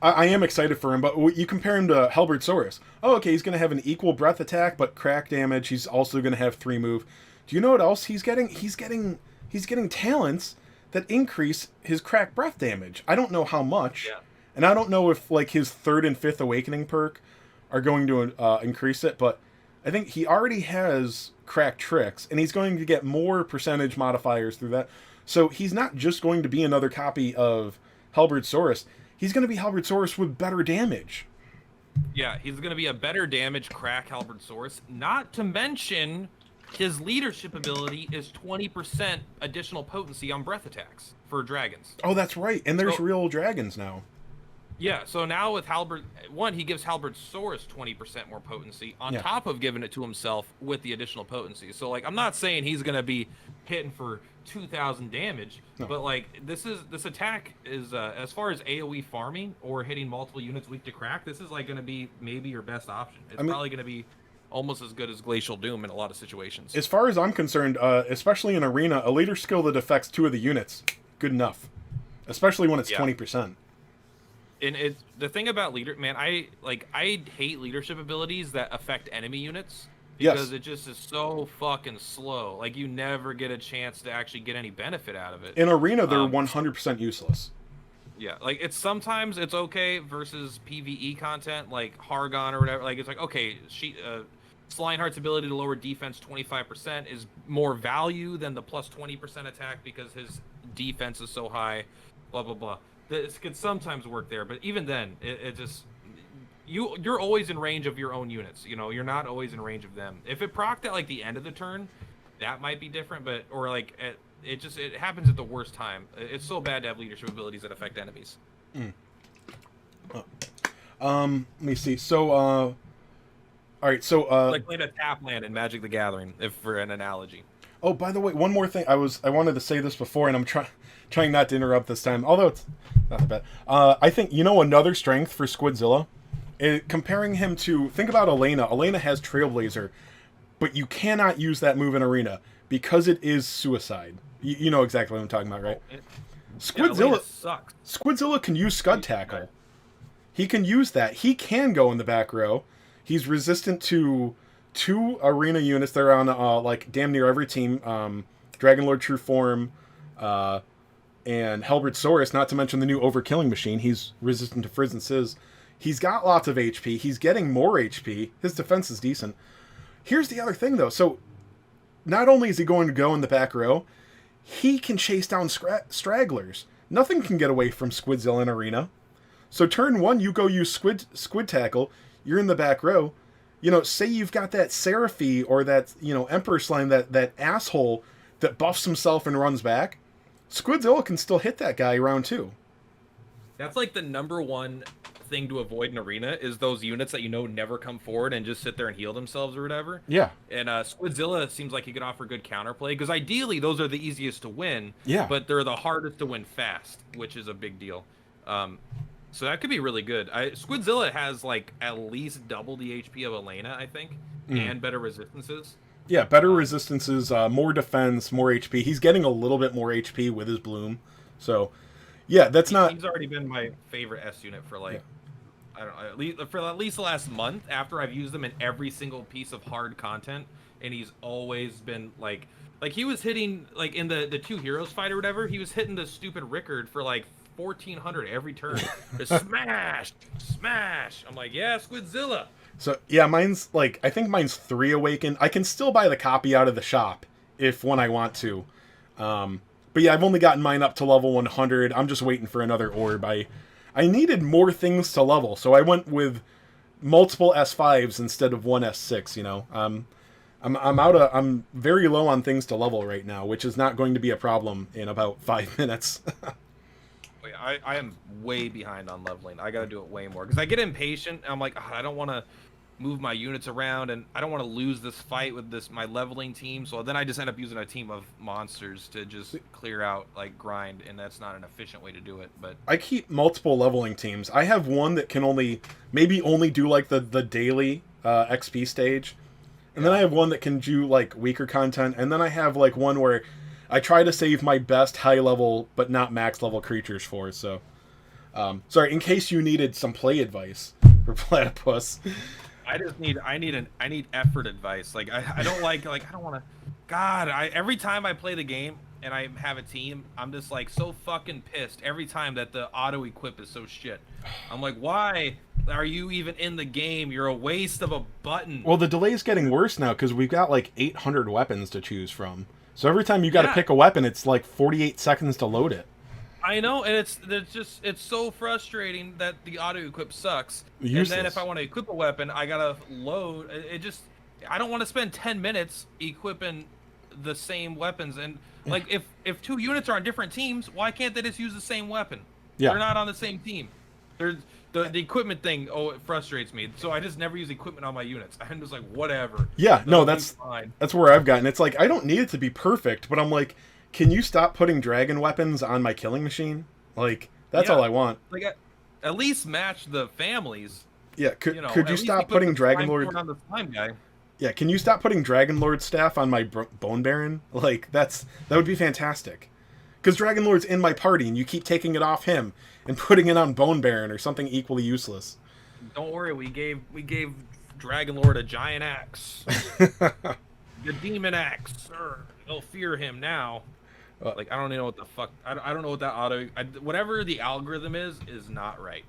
Speaker 1: I am excited for him, but you compare him to Halberdsaurus. Oh, okay, he's going to have an equal breath attack, but crack damage. He's also going to have 3 move. Do you know what else he's getting? He's getting talents that increase his crack breath damage. I don't know how much.
Speaker 2: Yeah.
Speaker 1: And I don't know if like his 3rd and 5th awakening perk are going to increase it, but I think he already has cracked tricks, and he's going to get more percentage modifiers through that. So he's not just going to be another copy of Halberd Saurus. He's going to be Halberd Saurus with better damage.
Speaker 2: Yeah, he's going to be a better damage crack Halberd Saurus. Not to mention, his leadership ability is 20% additional potency on breath attacks for dragons.
Speaker 1: Oh, that's right. And there's real dragons now.
Speaker 2: Yeah, so now with Halberd, he gives Halberd Saurus 20% more potency on top of giving it to himself with the additional potency. So, like, I'm not saying he's going to be hitting for 2,000 damage, but, like, this attack is, as far as AoE farming or hitting multiple units weak to crack, this is, like, going to be maybe your best option. It's probably going to be almost as good as Glacial Doom in a lot of situations.
Speaker 1: As far as I'm concerned, especially in Arena, a leader skill that affects 2 of the units, good enough. Especially when it's 20%.
Speaker 2: And it's the thing about leader, man. I hate leadership abilities that affect enemy units because it just is so fucking slow. Like, you never get a chance to actually get any benefit out of it.
Speaker 1: In Arena, they're 100% useless.
Speaker 2: Yeah, like sometimes it's okay versus PvE content like Hargon or whatever. Like, it's like, okay, Slineheart's ability to lower defense 25% is more value than the plus 20% attack because his defense is so high. Blah blah blah. This could sometimes work there, but even then, it just you're always in range of your own units. You know, you're not always in range of them. If it procced at like the end of the turn, that might be different. But or like it happens at the worst time. It's so bad to have leadership abilities that affect enemies.
Speaker 1: Let me see. So, all right. So,
Speaker 2: like playing a tap land in Magic the Gathering, if for an analogy.
Speaker 1: Oh, by the way, one more thing. I wanted to say this before, and I'm trying not to interrupt this time, although it's not that bad. I think, another strength for Squidzilla, comparing him to, think about Elena. Elena has Trailblazer, but you cannot use that move in Arena because it is suicide. You know exactly what I'm talking about, right? Squidzilla
Speaker 2: sucks.
Speaker 1: Squidzilla can use Scud Tackle. He can use that. He can go in the back row. He's resistant to 2 Arena units that are on like damn near every team. Dragonlord True Form, and Halberd Saurus, not to mention the new Overkilling Machine. He's resistant to Frizz and Sizz. He's got lots of HP. He's getting more HP. His defense is decent. Here's the other thing, though. So, not only is he going to go in the back row, he can chase down stragglers. Nothing can get away from Squidzilla in Arena. So, turn 1, you go use Squid Tackle. You're in the back row. Say you've got that Seraphy or that, Emperor Slime, that asshole that buffs himself and runs back. Squidzilla can still hit that guy round 2.
Speaker 2: That's like the number one thing to avoid in Arena is those units that never come forward and just sit there and heal themselves or whatever.
Speaker 1: Yeah.
Speaker 2: And Squidzilla seems like he could offer good counterplay because ideally those are the easiest to win.
Speaker 1: Yeah.
Speaker 2: But they're the hardest to win fast, which is a big deal. So that could be really good. Squidzilla has like at least double the HP of Elena, I think, and better resistances.
Speaker 1: Yeah, better resistances, more defense, more HP. He's getting a little bit more HP with his Bloom. So, yeah, he's
Speaker 2: already been my favorite S unit for I don't know, at least the last month after I've used them in every single piece of hard content, and he's always been like he was hitting like in the 2 heroes fight or whatever, he was hitting the stupid Rickard for like 1,400 every turn. Just smash. I'm like, yeah, Squidzilla.
Speaker 1: So, yeah, I think mine's 3 Awakened. I can still buy the copy out of the shop when I want to. But yeah, I've only gotten mine up to level 100. I'm just waiting for another orb. I needed more things to level, so I went with multiple S5s instead of one S6, I'm very low on things to level right now, which is not going to be a problem in about 5 minutes.
Speaker 2: I am way behind on leveling. I got to do it way more because I get impatient. I'm like, I don't want to move my units around, and I don't want to lose this fight with my leveling team. So then I just end up using a team of monsters to just clear out, like, grind, and that's not an efficient way to do it. But
Speaker 1: I keep multiple leveling teams. I have one that can only do like the daily XP stage, and then I have one that can do like weaker content, and then I have like one where I try to save my best high level but not max level creatures for. So, sorry, in case you needed some play advice for Platypus.
Speaker 2: I need effort advice. Like I don't I don't want to. God, every time I play the game and I have a team, I'm just like so fucking pissed every time that the auto equip is so shit. I'm like, why? are you even in the game? You're a waste of a button.
Speaker 1: Well, the delay's getting worse now because we've got like 800 weapons to choose from. So every time you got to
Speaker 2: Yeah.
Speaker 1: pick a weapon, it's like 48 seconds to load it.
Speaker 2: I know, and it's so frustrating that the auto equip sucks.
Speaker 1: Useless.
Speaker 2: And then if I want to equip a weapon, I gotta load. I don't want to spend 10 minutes equipping the same weapons. And like, if two units are on different teams, why can't they just use the same weapon?
Speaker 1: Yeah.
Speaker 2: They're not on the same team. The equipment thing. Oh, it frustrates me. So I just never use equipment on my units. I'm just like, whatever.
Speaker 1: Yeah, no, that's
Speaker 2: fine.
Speaker 1: That's where I've gotten. It's like I don't need it to be perfect, but I'm like, can you stop putting dragon weapons on my killing machine? Like, that's all I want.
Speaker 2: Like, at least match the families.
Speaker 1: Yeah, could
Speaker 2: at
Speaker 1: you
Speaker 2: least
Speaker 1: stop
Speaker 2: put
Speaker 1: putting
Speaker 2: the
Speaker 1: Dragon
Speaker 2: slime
Speaker 1: Lord
Speaker 2: sword on the slime guy?
Speaker 1: Yeah, can you stop putting Dragon Lord staff on my Bone Baron? Like, that would be fantastic. Because Dragon Lord's in my party, and you keep taking it off him and putting it on Bone Baron or something equally useless.
Speaker 2: Don't worry, we gave Dragon Lord a giant axe. The demon axe, sir. They'll fear him now. Like, I don't even know what the fuck. I don't know what that whatever the algorithm is not right.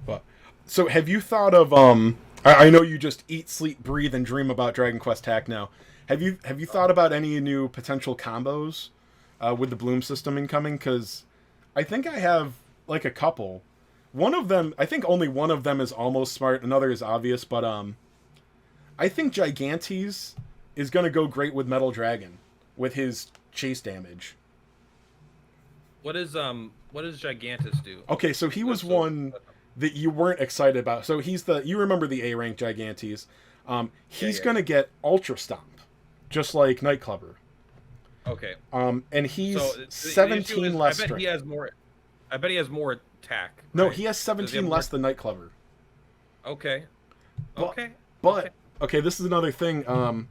Speaker 1: But so have you thought of I know you just eat, sleep, breathe, and dream about Dragon Quest Tact now. Have you thought about any new potential combos with the Bloom system incoming? Because I think I have like a couple. One of them, I think only one of them is almost smart. Another is obvious, but I think Gigantes is going to go great with Metal Dragon with his chase damage.
Speaker 2: What does Gigantes do?
Speaker 1: Okay, so he was one that you weren't excited about. So you remember the A rank Gigantes. He's going to get Ultra Stomp, just like Nightclubber.
Speaker 2: Okay.
Speaker 1: And he's
Speaker 2: so
Speaker 1: 17 less strength.
Speaker 2: I bet he has more attack.
Speaker 1: No,
Speaker 2: right?
Speaker 1: he has 17 less than Nightclubber.
Speaker 2: Okay.
Speaker 1: But okay, this is another thing.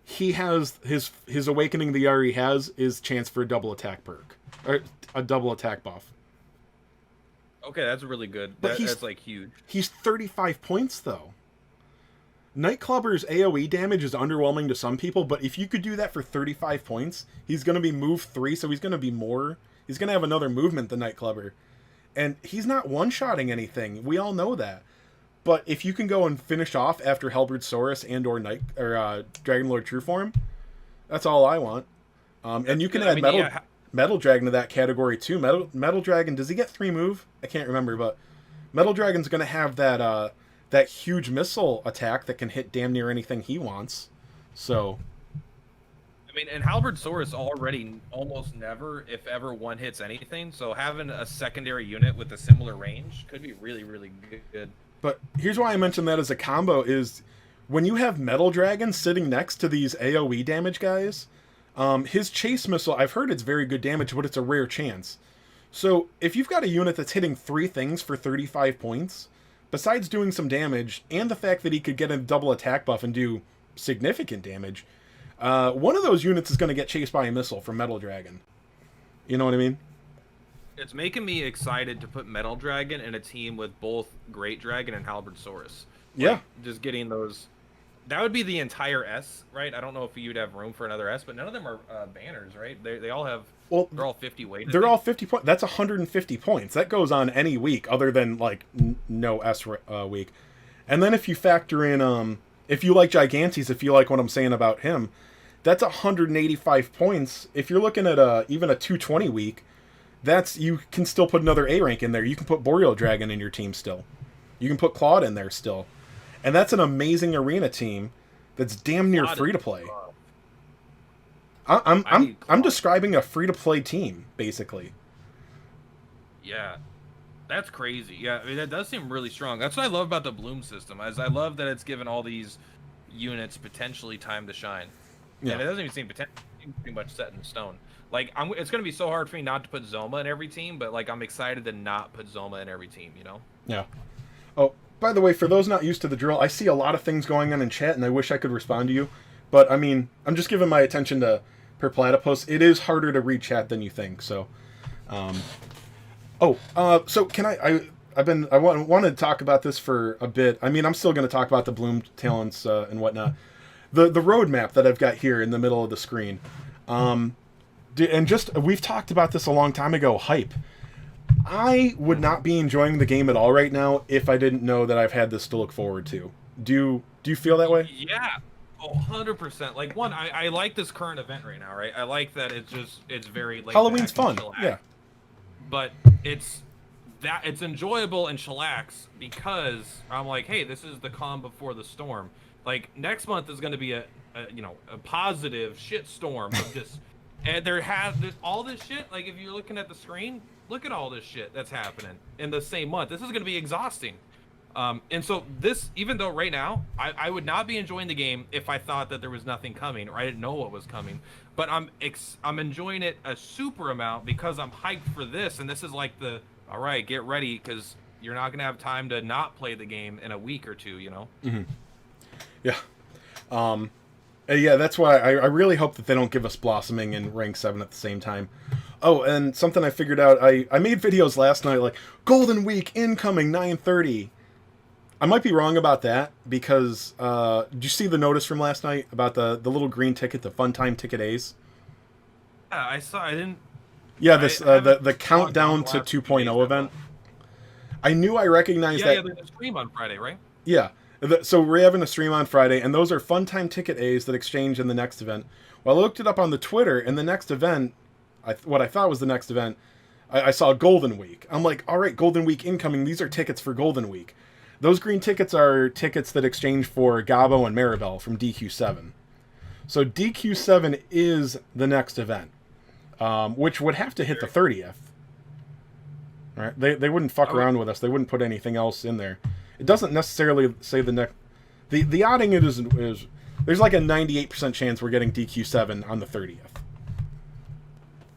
Speaker 1: He has his Awakening the Yari has is chance for a double attack perk. Or a double attack buff.
Speaker 2: Okay, that's really good. That's like huge.
Speaker 1: He's 35 points though. Nightclubber's AoE damage is underwhelming to some people, but if you could do that for 35 points, he's going to be move 3, so he's going to be more. He's going to have another movement than Nightclubber. And he's not one-shotting anything. We all know that. But if you can go and finish off after Halberd Saurus and or Dragon Lord Trueform, that's all I want. And you can add Metal Dragon to that category too. Metal Dragon, does he get 3 move? I can't remember, but Metal Dragon's going to have that huge missile attack that can hit damn near anything he wants. So,
Speaker 2: I mean, and Halberd Saurus already almost never, if ever, one hits anything. So having a secondary unit with a similar range could be really, really good.
Speaker 1: But here's why I mentioned that as a combo is when you have Metal Dragon sitting next to these AoE damage guys, his chase missile, I've heard it's very good damage, but it's a rare chance. So if you've got a unit that's hitting 3 things for 35 points, besides doing some damage, and the fact that he could get a double attack buff and do significant damage, one of those units is going to get chased by a missile from Metal Dragon. You know what I mean?
Speaker 2: It's making me excited to put Metal Dragon in a team with both Great Dragon and Halberd Saurus.
Speaker 1: Yeah.
Speaker 2: Just getting those. That would be the entire S, right? I don't know if you'd have room for another S, but none of them are banners, right? They all have. Well, they're all 50 weight.
Speaker 1: They're all 50 points. That's 150 points. That goes on any week other than like no S week. And then if you factor in, if you like Gigantes, if you like what I'm saying about him, that's 185 points. If you're looking at even a 220 week, you can still put another A rank in there. You can put Boreal Dragon in your team still. You can put Claude in there still. And that's an amazing arena team that's damn near free to play. I'm describing a free to play team basically.
Speaker 2: Yeah. That's crazy. Yeah, I mean that does seem really strong. That's what I love about the Bloom system. As I love that it's given all these units potentially time to shine. Yeah. And it doesn't even seem pretty much set in stone. Like it's gonna be so hard for me not to put Zoma in every team, but like I'm excited to not put Zoma in every team. You know?
Speaker 1: Yeah. Oh, by the way, for those not used to the drill, I see a lot of things going on in chat, and I wish I could respond to you, but I mean, I'm just giving my attention to PURPLATYPUS. It is harder to read chat than you think. So, so can I wanted to talk about this for a bit. I mean, I'm still going to talk about the Bloom talents and whatnot. The roadmap that I've got here in the middle of the screen. And we've talked about this a long time ago. Hype. I would not be enjoying the game at all right now if I didn't know that I've had this to look forward to. Do you feel that way?
Speaker 2: Yeah. Oh, 100%. Like, one, I like this current event right now, right? I like that it's very laid
Speaker 1: Halloween's
Speaker 2: back and
Speaker 1: fun.
Speaker 2: chillax.
Speaker 1: Yeah.
Speaker 2: But it's enjoyable and chillax because I'm like, hey, this is the calm before the storm. Like, next month is going to be a positive shit storm of just, and there's all this shit. Like, if you're looking at the screen, look at all this shit that's happening in the same month. This is going to be exhausting. And so this, even though right now I would not be enjoying the game if I thought that there was nothing coming or I didn't know what was coming, but I'm enjoying it a super amount because I'm hyped for this. And this is like all right, get ready, because you're not gonna have time to not play the game in a week or two, you know.
Speaker 1: Mm-hmm. Yeah. Yeah, that's why I really hope that they don't give us Blossoming and Rank 7 at the same time. Oh, and something I figured out, I made videos last night like, Golden Week incoming 9:30. I might be wrong about that, because did you see the notice from last night about the little green ticket, the Fun Time Ticket A's?
Speaker 2: Yeah, I saw. I didn't.
Speaker 1: Yeah, the countdown to 2.0 event. I knew I recognized that.
Speaker 2: Yeah, there's a stream on Friday, right?
Speaker 1: Yeah. So we're having a stream on Friday, and those are Fun Time Ticket A's that exchange in the next event. Well, I looked it up on the Twitter, and the next event, what I thought was the next event, I saw Golden Week. I'm like, all right, Golden Week incoming. These are tickets for Golden Week. Those green tickets are tickets that exchange for Gabo and Maribel from DQ7. So DQ7 is the next event, which would have to hit the 30th. All right, they wouldn't fuck around with us. They wouldn't put anything else in there. It doesn't necessarily say the next. The odding it is there's like a 98% chance we're getting DQ7 on the 30th.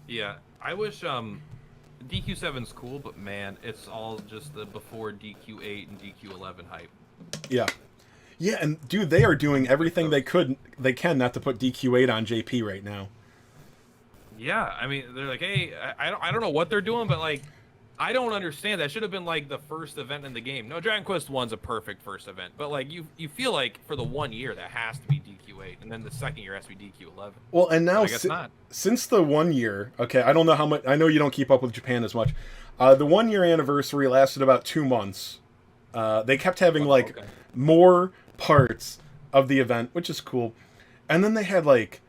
Speaker 2: Yeah, I wish DQ7's cool, but man, it's all just the before DQ8 and DQ11 hype.
Speaker 1: Yeah. Yeah, and dude, they are doing everything they can not to put DQ8 on JP right now.
Speaker 2: Yeah, I mean, they're like, hey, I don't know what they're doing, but like, I don't understand. That should have been like the first event in the game. No, Dragon Quest 1's a perfect first event, but like you feel like for the 1 year that has to be DQ8, and then the second year has to be DQ11.
Speaker 1: Well, and now
Speaker 2: I guess not.
Speaker 1: Since the 1 year, okay, I don't know how much. I know you don't keep up with Japan as much. The 1 year anniversary lasted about 2 months. They kept having more parts of the event, which is cool, and then they had like,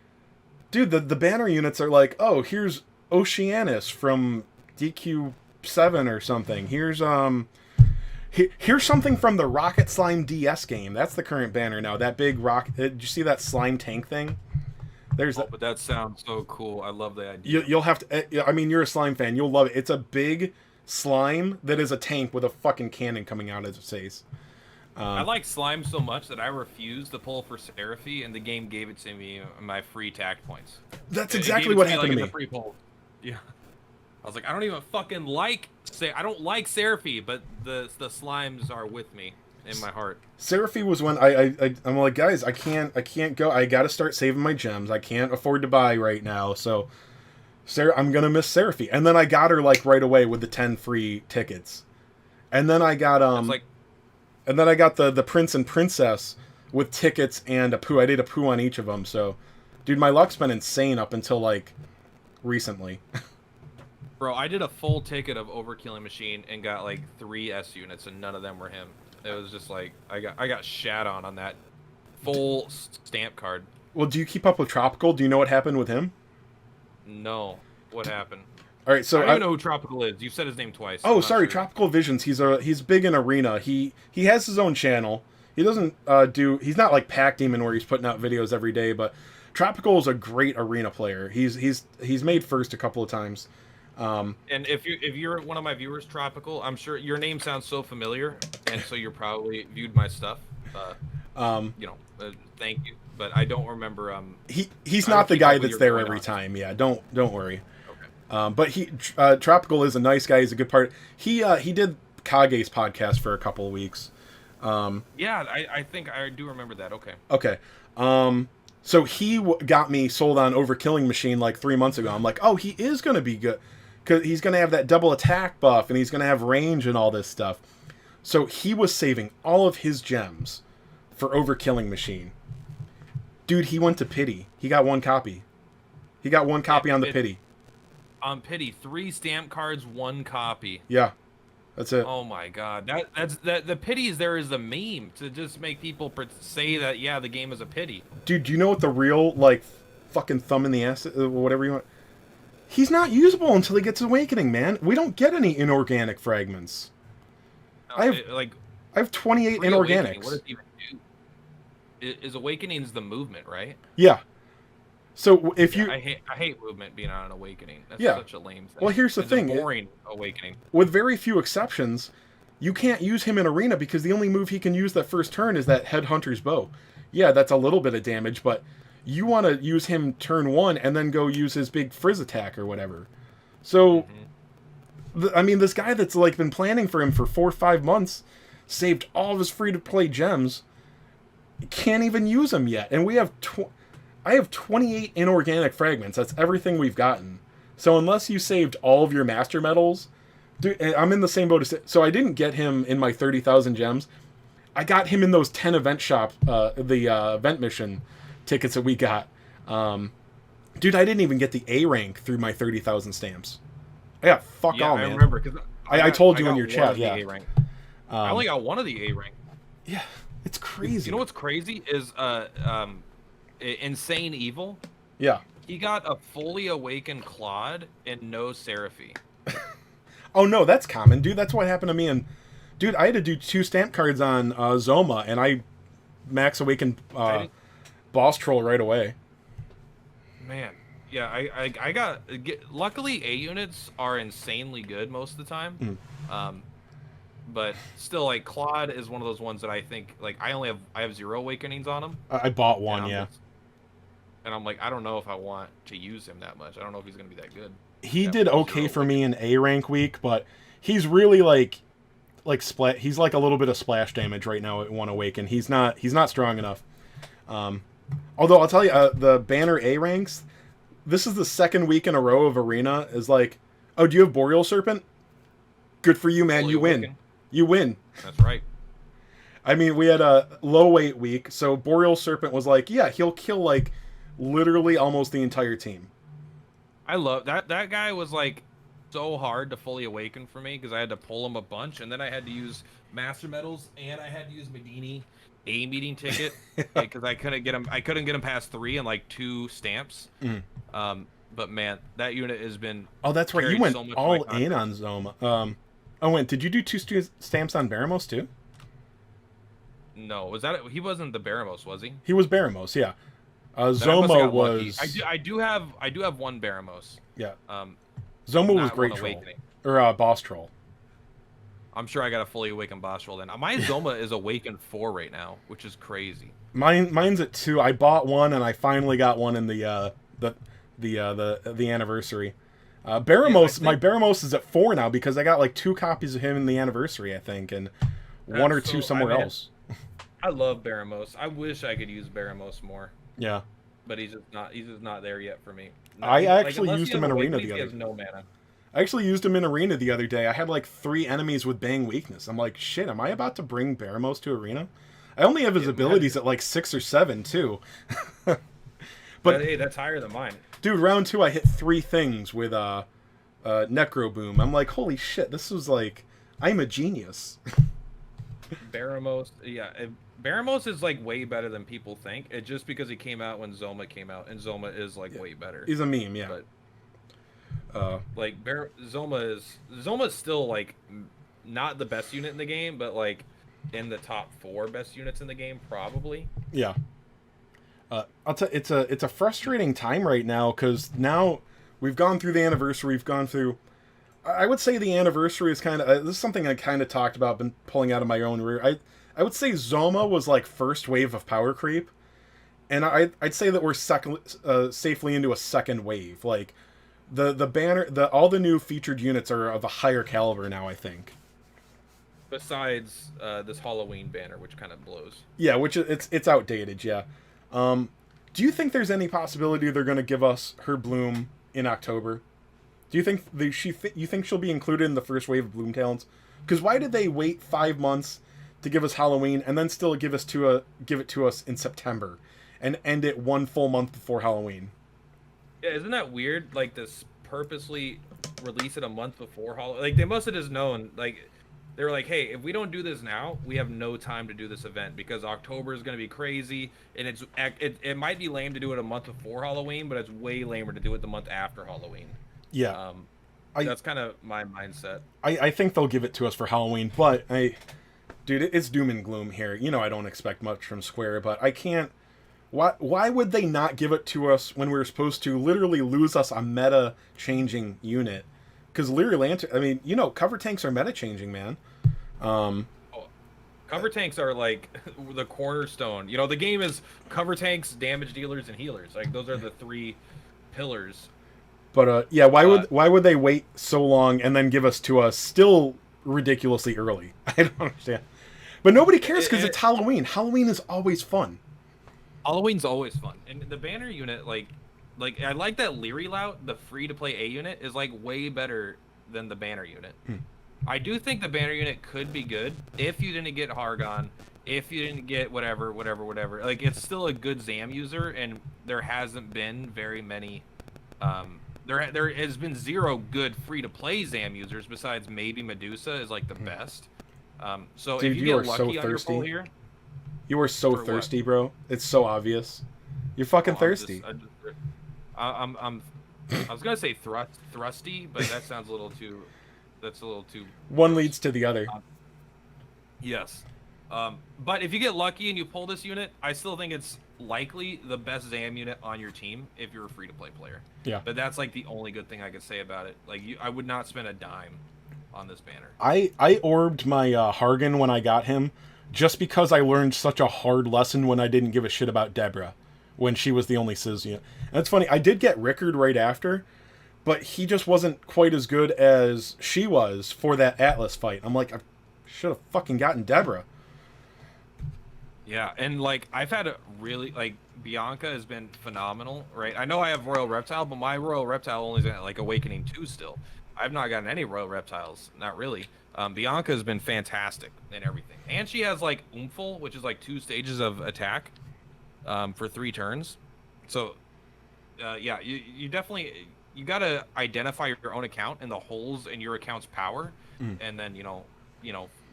Speaker 1: dude, the banner units are like, oh, here's Oceanus from DQ7 or something. Here's here's something from the Rocket Slime DS game. That's the current banner now. That big rock. Did you see that slime tank thing?
Speaker 2: But that sounds so cool. I love the idea.
Speaker 1: You'll have to. I mean, you're a slime fan. You'll love it. It's a big slime that is a tank with a fucking cannon coming out of its face.
Speaker 2: I like slime so much that I refused to pull for Seraphy, and the game gave it to me my free tact points.
Speaker 1: That's exactly what happened to me.
Speaker 2: The free pull. Yeah. I was like, I don't even fucking like. I don't like Seraphy, but the slimes are with me in my heart.
Speaker 1: Seraphy was when I'm like, guys, I can't go. I got to start saving my gems. I can't afford to buy right now, so I'm gonna miss Seraphy. And then I got her like right away with the 10 free tickets, and then I got and then I got the Prince and Princess with tickets and a poo. I did a poo on each of them. So, dude, my luck's been insane up until like recently.
Speaker 2: Bro, I did a full ticket of Overkilling Machine and got like 3 S units, and none of them were him. It was just like I got shat on that full stamp card.
Speaker 1: Well, do you keep up with Tropical? Do you know what happened with him?
Speaker 2: No. What happened?
Speaker 1: All right, so
Speaker 2: I don't even know who Tropical is. You've said his name twice.
Speaker 1: Oh, sorry, sure. Tropical Visions. He's big in Arena. He has his own channel. He doesn't he's not like Pac Demon where he's putting out videos every day, but Tropical is a great Arena player. He's made first a couple of times.
Speaker 2: And if you're one of my viewers, Tropical, I'm sure your name sounds so familiar, and so you're probably viewed my stuff. Thank you, but I don't remember.
Speaker 1: He's not the guy that's there every time. Yeah, don't worry. Okay. But Tropical is a nice guy. He's a good part. He did Kage's podcast for a couple of weeks.
Speaker 2: Yeah, I think I do remember that. Okay.
Speaker 1: Okay. So he got me sold on Overkilling Machine like 3 months ago. I'm like, oh, he is going to be good. Because he's going to have that double attack buff, and he's going to have range and all this stuff. So he was saving all of his gems for Overkilling Machine. Dude, he went to Pity. He got 1 copy. He got 1 copy on the Pity.
Speaker 2: on pity, 3 stamp cards, 1 copy.
Speaker 1: Yeah, that's it.
Speaker 2: Oh my god, the pity is there is the meme to just make people say that yeah, the game is a pity.
Speaker 1: Dude, do you know what the real like fucking thumb in the ass, whatever you want? He's not usable until he gets Awakening, man. We don't get any inorganic fragments.
Speaker 2: No,
Speaker 1: I have 28 inorganics.
Speaker 2: What does it even do? Is Awakening's the movement, right?
Speaker 1: Yeah. So if you,
Speaker 2: I hate movement being on an Awakening. That's such a lame thing.
Speaker 1: Well, here's the thing.
Speaker 2: A boring Awakening.
Speaker 1: With very few exceptions, you can't use him in Arena because the only move he can use that first turn is that Headhunter's Bow. Yeah, that's a little bit of damage, but you want to use him turn 1 and then go use his big Frizz attack or whatever. So, I mean, this guy that's like been planning for him for 4 or 5 months, saved all of his free-to-play gems, can't even use them yet. And we have I have 28 inorganic fragments. That's everything we've gotten. So unless you saved all of your master medals, dude, I'm in the same boat as, so I didn't get him in my 30,000 gems. I got him in those 10 event shop, the event mission tickets that we got. Dude, I didn't even get the A rank through my 30,000 stamps. Yeah, fuck all, man.
Speaker 2: I remember because
Speaker 1: I told you in your chat. Yeah,
Speaker 2: I only got one of the A rank.
Speaker 1: Yeah, it's crazy.
Speaker 2: You know what's crazy is Insane Evil.
Speaker 1: Yeah.
Speaker 2: He got a fully awakened Claude and no Seraphy.
Speaker 1: Oh no, that's common, dude. That's what happened to me. And dude, I had to do 2 stamp cards on Zoma, and I max awakened Boss Troll right away.
Speaker 2: Man, yeah, I got. Luckily, A units are insanely good most of the time. But still, like Claude is one of those ones that I think like I have 0 awakenings on him.
Speaker 1: I bought one, yeah.
Speaker 2: And I'm like, I don't know if I want to use him that much. I don't know if he's gonna be that good.
Speaker 1: He did okay for me in A rank week, but he's really like splat. He's like a little bit of splash damage right now at 1 awaken. He's not strong enough. Although I'll tell you, the banner A ranks, this is the 2nd week in a row of Arena is like, oh, do you have Boreal Serpent? Good for you, man.
Speaker 2: Fully
Speaker 1: you win.
Speaker 2: awaken.
Speaker 1: You win.
Speaker 2: That's right.
Speaker 1: I mean, we had a low weight week, so Boreal Serpent was like, yeah, he'll kill like literally almost the entire team.
Speaker 2: I love that. That guy was like so hard to fully awaken for me because I had to pull him a bunch, and then I had to use Master Medals, and I had to use Medini A meeting ticket because I couldn't get him. I couldn't get him past 3 and like 2 stamps. But man, that unit has been.
Speaker 1: Oh, that's right. You went all in on Zoma. Did you do 2 stamps on Baramos too?
Speaker 2: No, was that he wasn't the Baramos, was he?
Speaker 1: He was Baramos, yeah. Zoma was.
Speaker 2: I do have 1 Baramos.
Speaker 1: Yeah. Zoma was Great Troll or Boss Troll.
Speaker 2: I'm sure I got a fully awakened Boss Troll then. My Zoma is awakened 4 right now, which is crazy.
Speaker 1: Mine's at 2. I bought 1 and I finally got 1 in the anniversary. Baramos, my Baramos is at 4 now because I got like 2 copies of him in the anniversary, I think, and 1 or 2 somewhere else.
Speaker 2: I love Baramos. I wish I could use Baramos more.
Speaker 1: Yeah.
Speaker 2: But he's just not there yet for me.
Speaker 1: I actually used him in Arena the other day.
Speaker 2: He has no mana.
Speaker 1: I actually used him in Arena the other day. I had like 3 enemies with Bang weakness. I'm like, shit, am I about to bring Baramos to Arena? I only have his abilities at like 6 or 7 too. But
Speaker 2: hey, that's higher than mine.
Speaker 1: Dude, round 2 I hit 3 things with Necro Boom. I'm like, holy shit, this was like, I'm a genius.
Speaker 2: Baramos, yeah. Baramos is like way better than people think. It's just because he came out when Zoma came out, and Zoma is like way better.
Speaker 1: He's a meme, yeah.
Speaker 2: But Zoma is still like not the best unit in the game, but like in the top 4 best units in the game, probably.
Speaker 1: Yeah. I'll tell it's a frustrating time right now because now we've gone through the anniversary. We've gone through. I would say the anniversary is kind of this is something I kind of talked about, been pulling out of my own rear. I would say Zoma was like first wave of power creep, and I'd say that we're safely into a second wave. Like the banner, all the new featured units are of a higher caliber now, I think.
Speaker 2: Besides this Halloween banner, which kind of blows.
Speaker 1: Yeah, which it's outdated. Yeah. Do you think there's any possibility they're going to give us her Bloom in October? Do you think you think she'll be included in the first wave of Bloom talents? Because why did they wait 5 months to give us Halloween and then still give it to us in September and end it 1 full month before Halloween?
Speaker 2: Yeah, isn't that weird? Like this purposely release it a month before Halloween. Like, they must have just known, like, they were like, hey, if we don't do this now, we have no time to do this event because October is going to be crazy, and it might be lame to do it a month before Halloween, but it's way lamer to do it the month after Halloween.
Speaker 1: Yeah.
Speaker 2: That's kind of my mindset.
Speaker 1: I think they'll give it to us for Halloween, but dude, it's doom and gloom here. You know I don't expect much from Square, but I can't... Why would they not give it to us when we were supposed to literally lose us a meta-changing unit? Because Leary Lantern... I mean, you know, cover tanks are meta-changing, man.
Speaker 2: Cover tanks are, like, the cornerstone. You know, the game is cover tanks, damage dealers, and healers. Like, those are the 3 pillars.
Speaker 1: But, yeah, why would they wait so long and then give us to us still ridiculously early? I don't understand. But nobody cares because it's Halloween. Halloween is always fun.
Speaker 2: Halloween's always fun. And the banner unit, like I like that Leary Lout, the free-to-play A unit, is, like, way better than the banner unit. I do think the banner unit could be good if you didn't get Hargon, if you didn't get whatever. Like, it's still a good ZAM user, and there hasn't been very many... There has been 0 good free-to-play ZAM users besides maybe Medusa is, like, the best. So
Speaker 1: dude,
Speaker 2: if you get lucky on your pull here...
Speaker 1: You are so thirsty, bro. It's so obvious. You're fucking thirsty.
Speaker 2: I was gonna say thrusty, but that sounds a little too. That's a little too.
Speaker 1: One leads to the other.
Speaker 2: Yes, but if you get lucky and you pull this unit, I still think it's likely the best ZAM unit on your team if you're a free-to-play player.
Speaker 1: Yeah.
Speaker 2: But that's like the only good thing I could say about it. Like, I would not spend a dime on this banner.
Speaker 1: I orbed my Hargan when I got him, just because I learned such a hard lesson when I didn't give a shit about Deborah, when she was the only Sizz unit. And it's funny, I did get Rickard right after, but he just wasn't quite as good as she was for that Atlas fight. I'm like, I should have fucking gotten Deborah.
Speaker 2: Yeah, and, like, I've had a really, like, Bianca has been phenomenal, right? I know I have Royal Reptile, but my Royal Reptile only is at, like, Awakening 2 still. I've not gotten any Royal Reptiles, not really. Bianca has been fantastic in everything. And she has, like, Oompful, which is, like, 2 stages of attack for 3 turns. So, yeah, you definitely... You got to identify your own account and the holes in your account's power. And then, you know,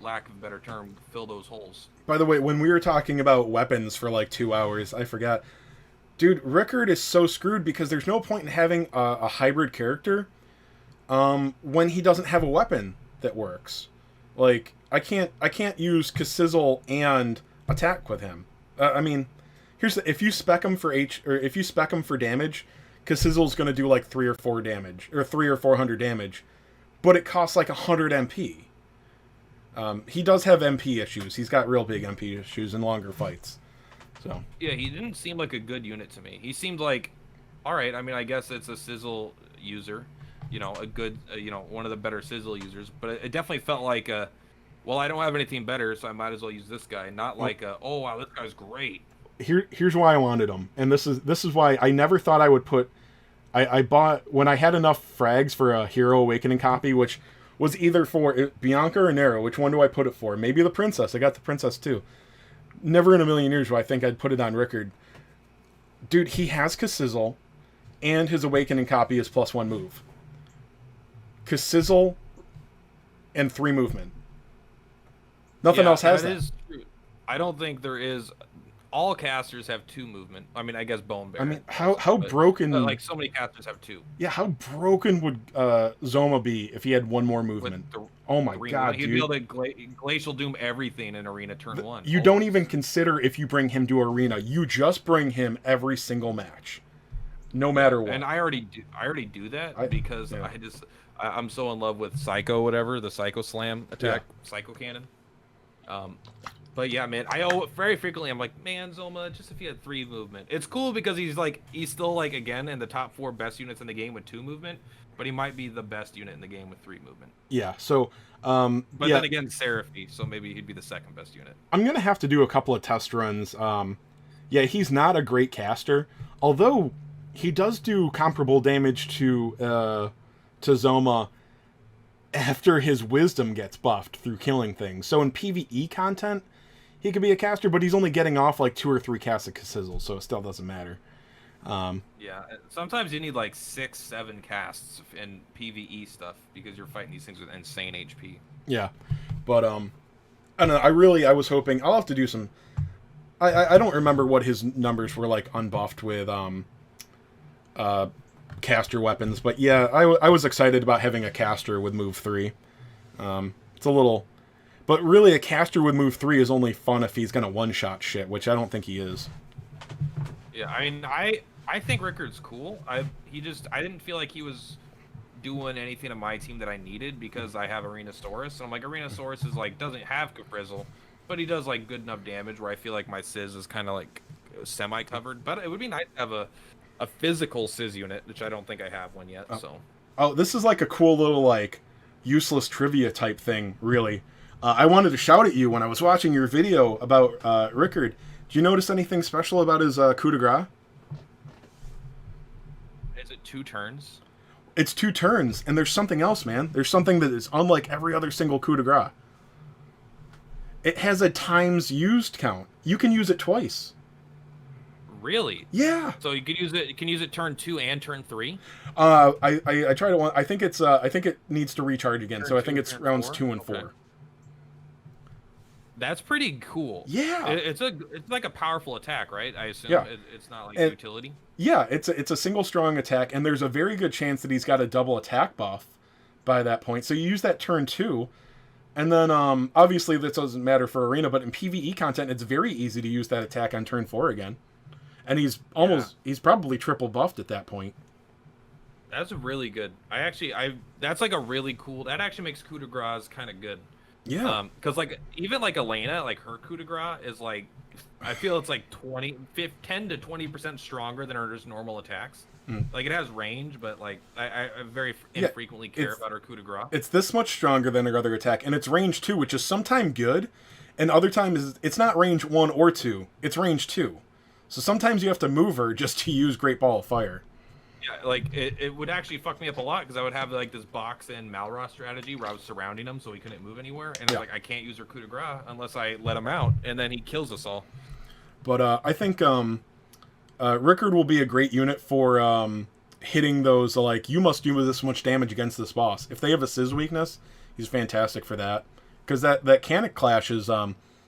Speaker 2: lack of a better term, fill those holes.
Speaker 1: By the way, when we were talking about weapons for, like, 2 hours, I forgot. Dude, Rickard is so screwed because there's no point in having a hybrid character when he doesn't have a weapon that works. Like, I can't use Cassizzle and attack with him. I mean, here's if you spec him for if you spec him for damage, Cassizzle's going to do like 3 or 4 damage or 300 or 400 damage, but it costs like 100 MP. He does have MP issues. He's got real big MP issues in longer fights. So
Speaker 2: yeah, he didn't seem like a good unit to me. He seemed like, all right. I mean, I guess it's a Sizzle user. You know, a good, you know, one of the better Sizzle users, but it definitely felt like well, I don't have anything better, so I might as well use this guy. Not like oh wow, this guy's great.
Speaker 1: Here's why I wanted him, and this is why I never thought I would put. I bought when I had enough frags for a Hero Awakening copy, which was either for Bianca or Nero. Which one do I put it for? Maybe the Princess. I got the Princess too. Never in a million years would I think I'd put it on Rickard. Dude, he has Cassizzle, and his Awakening copy is +1 move. Cassizzle and 3 movement. Nothing else has that.
Speaker 2: Is true. I don't think there is. All casters have 2 movement. I mean, I guess Bone Bear.
Speaker 1: I mean, how broken?
Speaker 2: Like, so many casters have 2.
Speaker 1: Yeah, how broken would Zoma be if he had 1 more movement? Oh my god,
Speaker 2: He'd
Speaker 1: dude!
Speaker 2: be able to glacial doom everything in Arena turn 1.
Speaker 1: You don't even consider if you bring him to Arena. You just bring him every single match, no matter what.
Speaker 2: And I already do that because I'm so in love with Psycho, whatever, the Psycho Slam attack, Psycho Cannon. But yeah, man, very frequently I'm like, man, Zoma, just if he had 3 movement. It's cool because he's still like, again, in the top 4 best units in the game with 2 movement, but he might be the best unit in the game with 3 movement.
Speaker 1: Yeah, so
Speaker 2: but then again, Seraphy, so maybe he'd be the 2nd best unit.
Speaker 1: I'm gonna have to do a couple of test runs. Yeah, he's not a great caster, although he does do comparable damage to Zoma after his wisdom gets buffed through killing things. So in PvE content, he could be a caster, but he's only getting off like 2 or 3 casts of Cassizzle, so it still doesn't matter.
Speaker 2: Yeah, sometimes you need like 6-7 casts in PvE stuff because you're fighting these things with insane HP.
Speaker 1: Yeah, but I don't know. I was hoping I'll have to do some. I don't remember what his numbers were like unbuffed with caster weapons, but yeah, I was excited about having a caster with move 3. It's a little, but really a caster with move 3 is only fun if he's gonna one shot shit, which I don't think he is.
Speaker 2: Yeah, I mean, I think Rickard's cool. I didn't feel like he was doing anything to my team that I needed because I have Arenasaurus, and I'm like, Arenasaurus is like doesn't have Caprizzle, but he does like good enough damage where I feel like my Sizz is kind of like semi covered. But it would be nice to have a physical Sizz unit, which I don't think I have one yet.
Speaker 1: Oh, this is like a cool little like useless trivia type thing, really. I wanted to shout at you when I was watching your video about Rickard. Did you notice anything special about his coup de grace?
Speaker 2: Is it 2 turns?
Speaker 1: It's 2 turns, and there's something else, man. There's something that is unlike every other single coup de grace. It has a times used count. You can use it twice.
Speaker 2: Really?
Speaker 1: Yeah.
Speaker 2: So you could use it. You can use it turn 2 and turn 3.
Speaker 1: I tried it. I think it's. I think it needs to recharge again.
Speaker 2: Turn
Speaker 1: so I
Speaker 2: 2,
Speaker 1: think it's
Speaker 2: turn
Speaker 1: rounds
Speaker 2: 4?
Speaker 1: 2 and
Speaker 2: Okay.
Speaker 1: 4.
Speaker 2: That's pretty cool.
Speaker 1: Yeah.
Speaker 2: It's like a powerful attack, right? I assume.
Speaker 1: Yeah.
Speaker 2: It's not like
Speaker 1: And-
Speaker 2: utility.
Speaker 1: Yeah, it's a single strong attack, and there's a very good chance that he's got a double attack buff by that point. So you use that turn 2, and then obviously this doesn't matter for arena, but in PvE content, it's very easy to use that attack on turn 4 again. And he's probably triple buffed at that point.
Speaker 2: That's really good. That's like a really cool. That actually makes coup de grace kind of good.
Speaker 1: Yeah.
Speaker 2: Because like even like Elena, like her coup de grace is like, I feel it's like 10 to 20% stronger than her just normal attacks. Like it has range, but like I very infrequently care about her coup de grace.
Speaker 1: It's this much stronger than her other attack, and it's range 2, which is sometimes good, and other times it's not range 1 or 2. It's range 2. So sometimes you have to move her just to use Great Ball of Fire.
Speaker 2: Yeah, like it would actually fuck me up a lot because I would have like this box and Malroth strategy where I was surrounding him so he couldn't move anywhere, and I was like, I can't use her coup de grace unless I let him out, and then he kills us all.
Speaker 1: But I think Rickard will be a great unit for hitting those, like, you must do this much damage against this boss. If they have a Sizz weakness, he's fantastic for that. Because that Canic Clash is,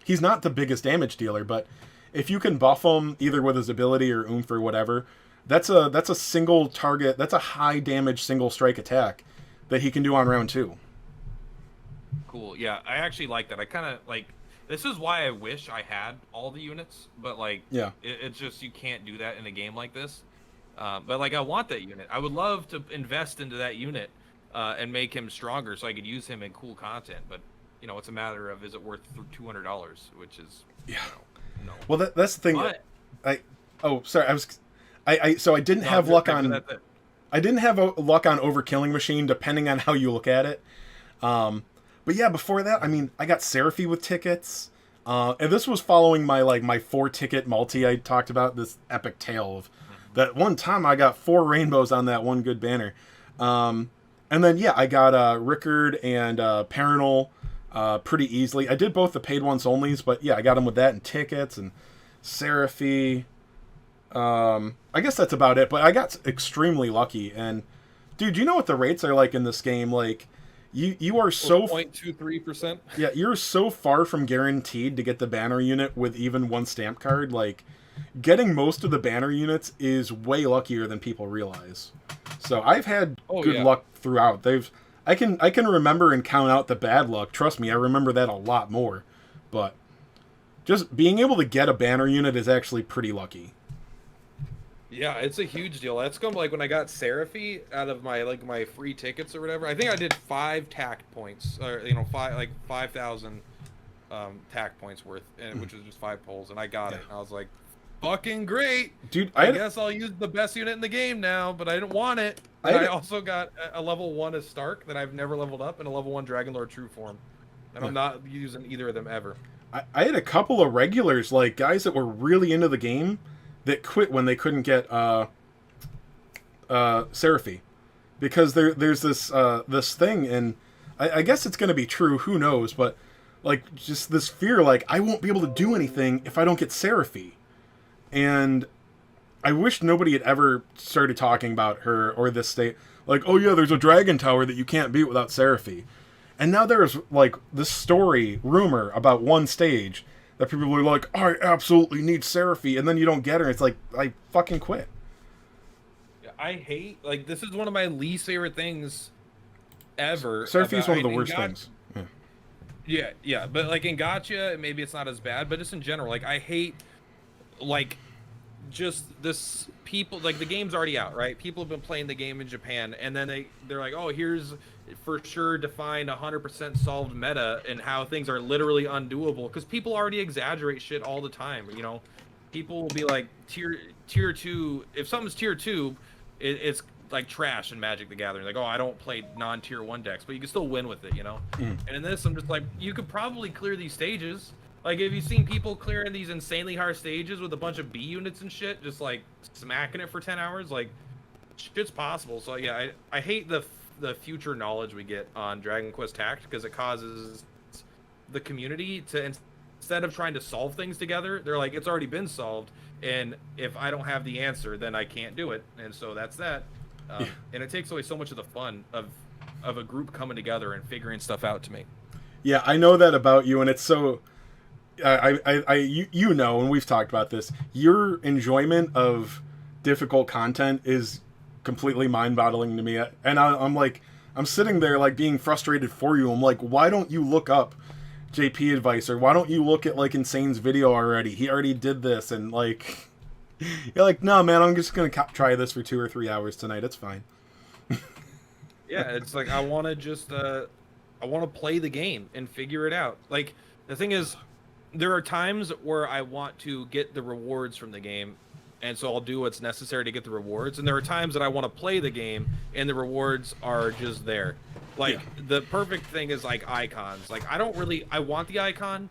Speaker 1: he's not the biggest damage dealer, but if you can buff him either with his ability or oomph or whatever, that's a single target, that's a high damage single strike attack that he can do on round 2.
Speaker 2: Cool, yeah, I actually like that. I kind of, like, this is why I wish I had all the units, but, like,
Speaker 1: yeah,
Speaker 2: it's just, you can't do that in a game like this. But, like, I want that unit. I would love to invest into that unit and make him stronger so I could use him in cool content, but, you know, it's a matter of, is it worth $200, which is,
Speaker 1: yeah,
Speaker 2: no.
Speaker 1: Well, that's the thing.
Speaker 2: But,
Speaker 1: So I didn't have luck on. I didn't have luck on Overkilling Machine, depending on how you look at it. But yeah, before that, I mean, I got Seraphy with tickets, and this was following my 4-ticket multi I talked about. This epic tale of that one time I got 4 rainbows on that one good banner, and then yeah, I got Rickard and Paranol pretty easily. I did both the paid once onlys, but yeah, I got them with that and tickets and Seraphy. I guess that's about it, but I got extremely lucky. And dude, you know what the rates are like in this game? Like, you are so
Speaker 2: 0.23%.
Speaker 1: Yeah, you're so far from guaranteed to get the banner unit with even one stamp card. Like, getting most of the banner units is way luckier than people realize. So I've had good luck throughout. I can remember and count out the bad luck. Trust me, I remember that a lot more. But just being able to get a banner unit is actually pretty lucky.
Speaker 2: Yeah, it's a huge deal. That's come like when I got Seraphy out of my free tickets or whatever. I think I did 5 tact points, or 5,000 tact points worth, which was just 5 pulls, and I got it. And I was like, fucking great,
Speaker 1: dude!
Speaker 2: I guess I'll use the best unit in the game now, but I didn't want it. I also got a level 1 as Stark that I've never leveled up, and a level 1 Dragonlord True Form, and I'm not using either of them ever.
Speaker 1: I had a couple of regulars, like guys that were really into the game, that quit when they couldn't get Seraphy, because there's this thing, and I guess it's going to be true, who knows, but like just this fear, like I won't be able to do anything if I don't get Seraphy. And I wish nobody had ever started talking about her or this state. Like, oh yeah, there's a dragon tower that you can't beat without Seraphy. And now there's, like, this story, rumor about one stage that people are like, oh, I absolutely need Seraphy, and then you don't get her. It's like, I fucking quit.
Speaker 2: I hate, like, this is one of my least favorite things ever.
Speaker 1: Seraphy is one of the worst things.
Speaker 2: Yeah, but, like, in Gacha, maybe it's not as bad, but just in general, like, I hate, like, just this people, like, the game's already out, right? People have been playing the game in Japan, and then they're like, oh, here's for sure defined 100% solved meta and how things are literally undoable, because people already exaggerate shit all the time, you know? People will be like, tier 2, if something's tier 2, it's like trash in Magic the Gathering. Like, oh, I don't play non-tier 1 decks, but you can still win with it, you know? And in this, I'm just like, you could probably clear these stages. Like, have you seen people clearing these insanely hard stages with a bunch of B units and shit, just, like, smacking it for 10 hours? Like, shit's possible. So, yeah, I hate the future knowledge we get on Dragon Quest Tact, because it causes the community to, instead of trying to solve things together, they're like, it's already been solved, and if I don't have the answer, then I can't do it. And so that's that. And it takes away so much of the fun of a group coming together and figuring stuff out to me.
Speaker 1: Yeah, I know that about you, and it's so... you know, and we've talked about this, your enjoyment of difficult content is completely mind-boggling to me. And I'm like, I'm sitting there, like, being frustrated for you. I'm like, why don't you look up JP advice, or why don't you look at, like, Insane's video already? He already did this, and, like, you're like, no, man, I'm just gonna try this for 2 or 3 hours tonight. It's fine.
Speaker 2: Yeah, it's like, I want to just, I want to play the game and figure it out. Like, the thing is, there are times where I want to get the rewards from the game, and so I'll do what's necessary to get the rewards. And there are times that I want to play the game, and the rewards are just there. Like, the perfect thing is, like, icons. Like, I want the icon,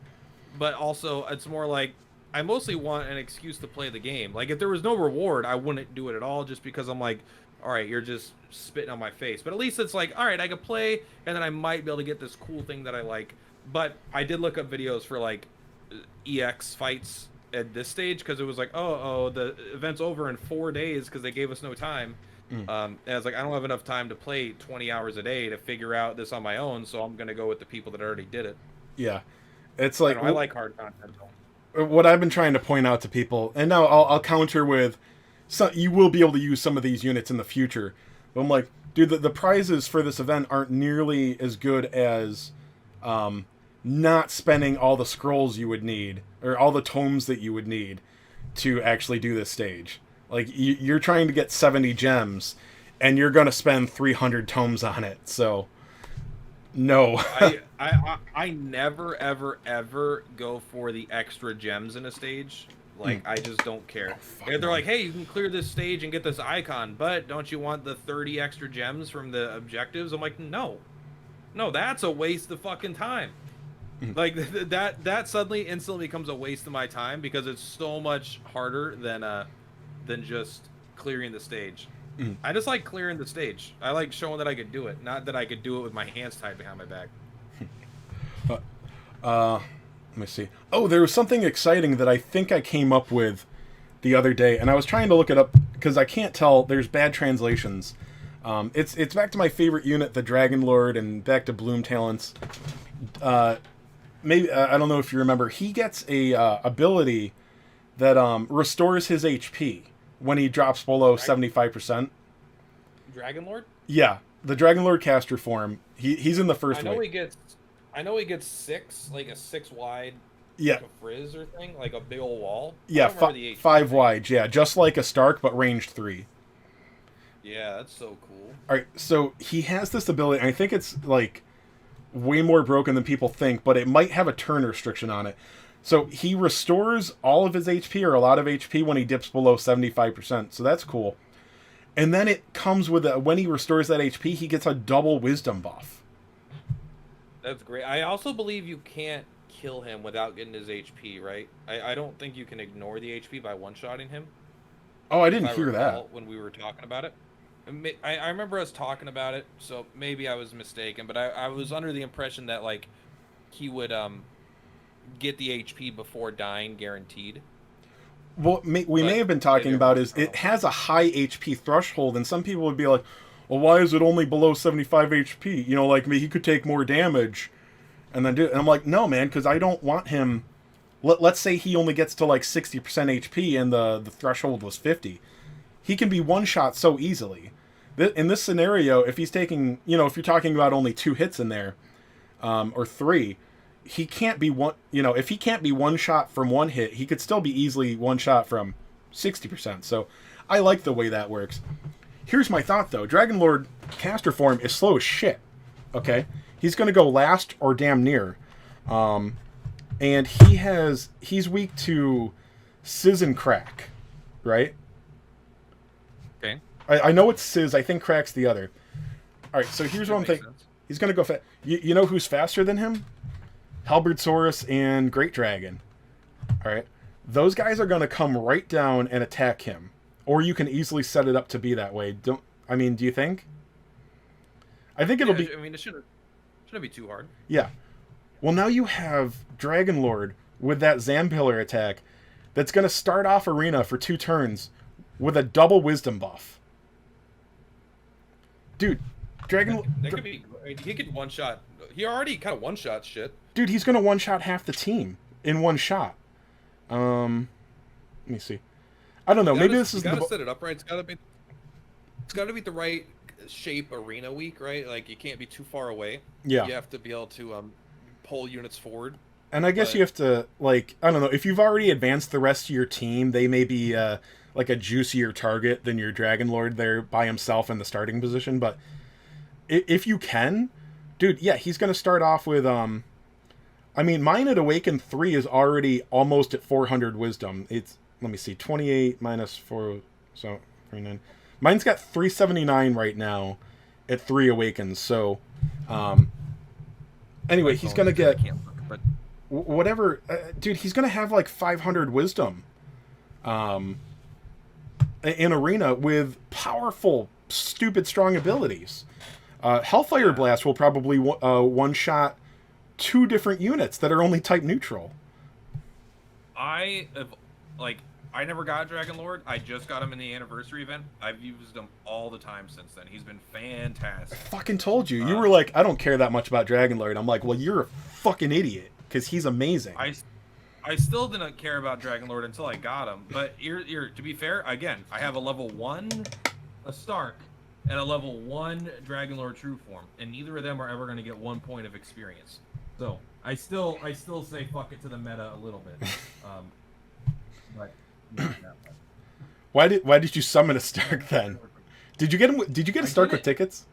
Speaker 2: but also it's more like, I mostly want an excuse to play the game. Like, if there was no reward, I wouldn't do it at all, just because I'm like, all right, you're just spitting on my face. But at least it's like, all right, I could play, and then I might be able to get this cool thing that I like. But I did look up videos for, like, EX fights at this stage, because it was like, oh, the event's over in 4 days because they gave us no time. And I was like, I don't have enough time to play 20 hours a day to figure out this on my own, so I'm gonna go with the people that already did it.
Speaker 1: Yeah, it's like,
Speaker 2: I like hard content though.
Speaker 1: What I've been trying to point out to people, and now I'll counter with, you will be able to use some of these units in the future. But I'm like, dude, the prizes for this event aren't nearly as good as not spending all the scrolls you would need, or all the tomes that you would need to actually do this stage. Like, you're trying to get 70 gems, and you're going to spend 300 tomes on it, so... No.
Speaker 2: I never, ever go for the extra gems in a stage. Like, I just don't care. And they're like, hey, you can clear this stage and get this icon, but don't you want the 30 extra gems from the objectives? I'm like, no. No, that's a waste of fucking time. Like, that suddenly instantly becomes a waste of my time, because it's so much harder than just clearing the stage. I just like clearing the stage. I like showing that I could do it, not that I could do it with my hands tied behind my back.
Speaker 1: Let me see. Oh, there was something exciting that I think I came up with the other day, and I was trying to look it up because I can't tell. There's bad translations. It's back to my favorite unit, the Dragon Lord, and back to Bloom Talents. Maybe I don't know if you remember. He gets a ability that restores his HP when he drops below 75%.
Speaker 2: Dragon Lord?
Speaker 1: Yeah, the Dragon Lord caster form. He's in the first wave.
Speaker 2: I know he gets 6, like a 6 wide,
Speaker 1: yeah,
Speaker 2: like a frizz or thing, like a big old wall.
Speaker 1: Yeah, 5 wide. Yeah, just like a Stark, but ranged 3.
Speaker 2: Yeah, that's so cool.
Speaker 1: All right, so he has this ability. And I think it's like way more broken than people think, but it might have a turn restriction on it. So he restores all of his HP, or a lot of HP, when he dips below 75%. So that's cool. And then it comes with when he restores that HP, he gets a double wisdom buff.
Speaker 2: That's great. I also believe you can't kill him without getting his HP, right? I don't think you can ignore the HP by one-shotting him.
Speaker 1: Oh, I didn't hear that.
Speaker 2: When we were talking about it. I remember us talking about it, so maybe I was mistaken, but I was under the impression that, like, he would... get the HP before dying, guaranteed.
Speaker 1: what we may have been talking about is it has a high HP threshold, and some people would be like, well, why is it only below 75 HP? You know, like, he could take more damage and then do it. And I'm like, no, man, because I don't want him... Let's say he only gets to, like, 60% HP and the threshold was 50. He can be one-shot so easily. In this scenario, if he's taking... You know, if you're talking about only 2 hits in there, or 3... He can't be one, you know, if he can't be one shot from 1 hit, he could still be easily one shot from 60%. So I like the way that works. Here's my thought though. Dragonlord caster form is slow as shit. Okay? He's going to go last or damn near. And he's weak to Sizz and Crack, right?
Speaker 2: Okay.
Speaker 1: I know it's Sizz, I think Crack's the other. All right, so here's what I'm thinking. He's going to go fast. You know who's faster than him? Halberdsaurus and Great Dragon. Alright. Those guys are going to come right down and attack him. Or you can easily set it up to be that way. Do you think? I think it'll be...
Speaker 2: I mean, it shouldn't be too hard.
Speaker 1: Yeah. Well, now you have Dragonlord with that Zampillar attack that's going to start off Arena for 2 turns with a double Wisdom buff. Dude,
Speaker 2: That could be... I mean, he could one-shot... He already kind of one-shot shit.
Speaker 1: Dude, he's going to one-shot half the team in one shot. Let me see. I don't know. Maybe this is
Speaker 2: the... You gotta set it up right. It's gotta be the right shape arena week, right? Like, you can't be too far away.
Speaker 1: Yeah.
Speaker 2: You have to be able to pull units forward.
Speaker 1: And I guess you have to, like, I don't know. If you've already advanced the rest of your team, they may be, like, a juicier target than your Dragonlord there by himself in the starting position. But if you can... Dude, yeah, he's going to start off with, I mean, mine at Awaken 3 is already almost at 400 Wisdom. It's, let me see, 28 minus 4, so 39. Mine's got 379 right now at 3 Awakens, so, anyway, he's going to get, whatever, dude, he's going to have like 500 Wisdom, in Arena with powerful, stupid, strong abilities. Hellfire Blast will probably one-shot 2 different units that are only type neutral.
Speaker 2: I never got Dragonlord. I just got him in the anniversary event. I've used him all the time since then. He's been fantastic.
Speaker 1: I fucking told you. You were like, I don't care that much about Dragonlord. I'm like, well, you're a fucking idiot, because he's amazing.
Speaker 2: I still didn't care about Dragonlord until I got him. But to be fair, again, I have a level 1, a Stark, and a level 1 Dragonlord True Form, and neither of them are ever going to get 1 point of experience. So I still say fuck it to the meta a little bit, but not that much.
Speaker 1: Why did you summon a Stark then? Did you get him? Did you get a Stark with tickets?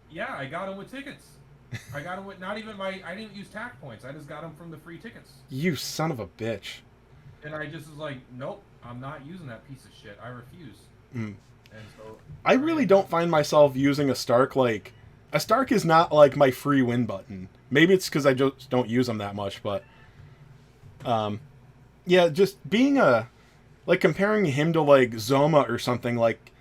Speaker 2: Yeah, I got him with tickets. I got him with not even I didn't use tact points. I just got him from the free tickets.
Speaker 1: You son of a bitch.
Speaker 2: And I just was like, nope, I'm not using that piece of shit. I refuse.
Speaker 1: Mm.
Speaker 2: And so
Speaker 1: I really don't find myself using a Stark like... A Stark is not like my free win button. Maybe it's because I just don't use them that much, but... yeah, just being a... Like, comparing him to, like, Zoma or something, like...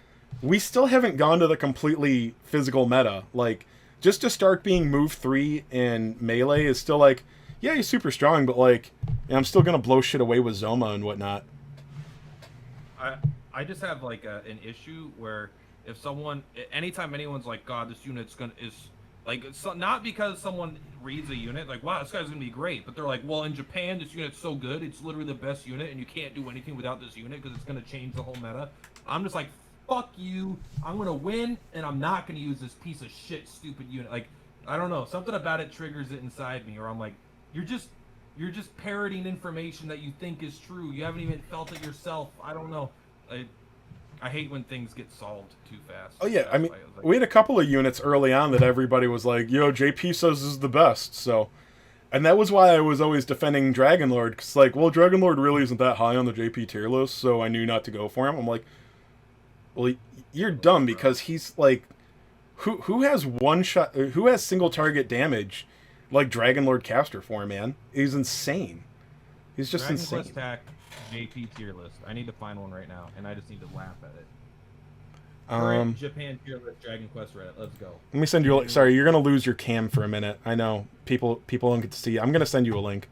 Speaker 1: We still haven't gone to the completely physical meta. Like, just a Stark being move 3 in melee is still like... Yeah, he's super strong, but, like... I'm still gonna blow shit away with Zoma and whatnot.
Speaker 2: I just have like an issue where if someone, anytime anyone's like, God, this unit's is like, so, not because someone reads a unit like, wow, this guy's gonna be great, but they're like, well, in Japan, this unit's so good, it's literally the best unit, and you can't do anything without this unit because it's gonna change the whole meta. I'm just like, fuck you, I'm gonna win, and I'm not gonna use this piece of shit, stupid unit. Like, I don't know, something about it triggers it inside me, or I'm like, you're just parroting information that you think is true. You haven't even felt it yourself. I don't know. I hate when things get solved too fast.
Speaker 1: Oh yeah, I mean, we had a couple of units early on that everybody was like, yo, JP says this is the best, so... And that was why I was always defending Dragonlord, because like, well, Dragonlord really isn't that high on the JP tier list, so I knew not to go for him. I'm like, well, you're dumb, because he's like... Who has one shot... Who has single target damage like Dragonlord caster form, man? He's insane. He's just insane.
Speaker 2: Quest Tact JP tier list. I need to find one right now, and I just need to laugh at it. Current Japan tier list Dragon Quest Reddit. Let's go.
Speaker 1: Let me send you. Sorry, you're gonna lose your cam for a minute. I know people don't get to see. I'm gonna send you a link.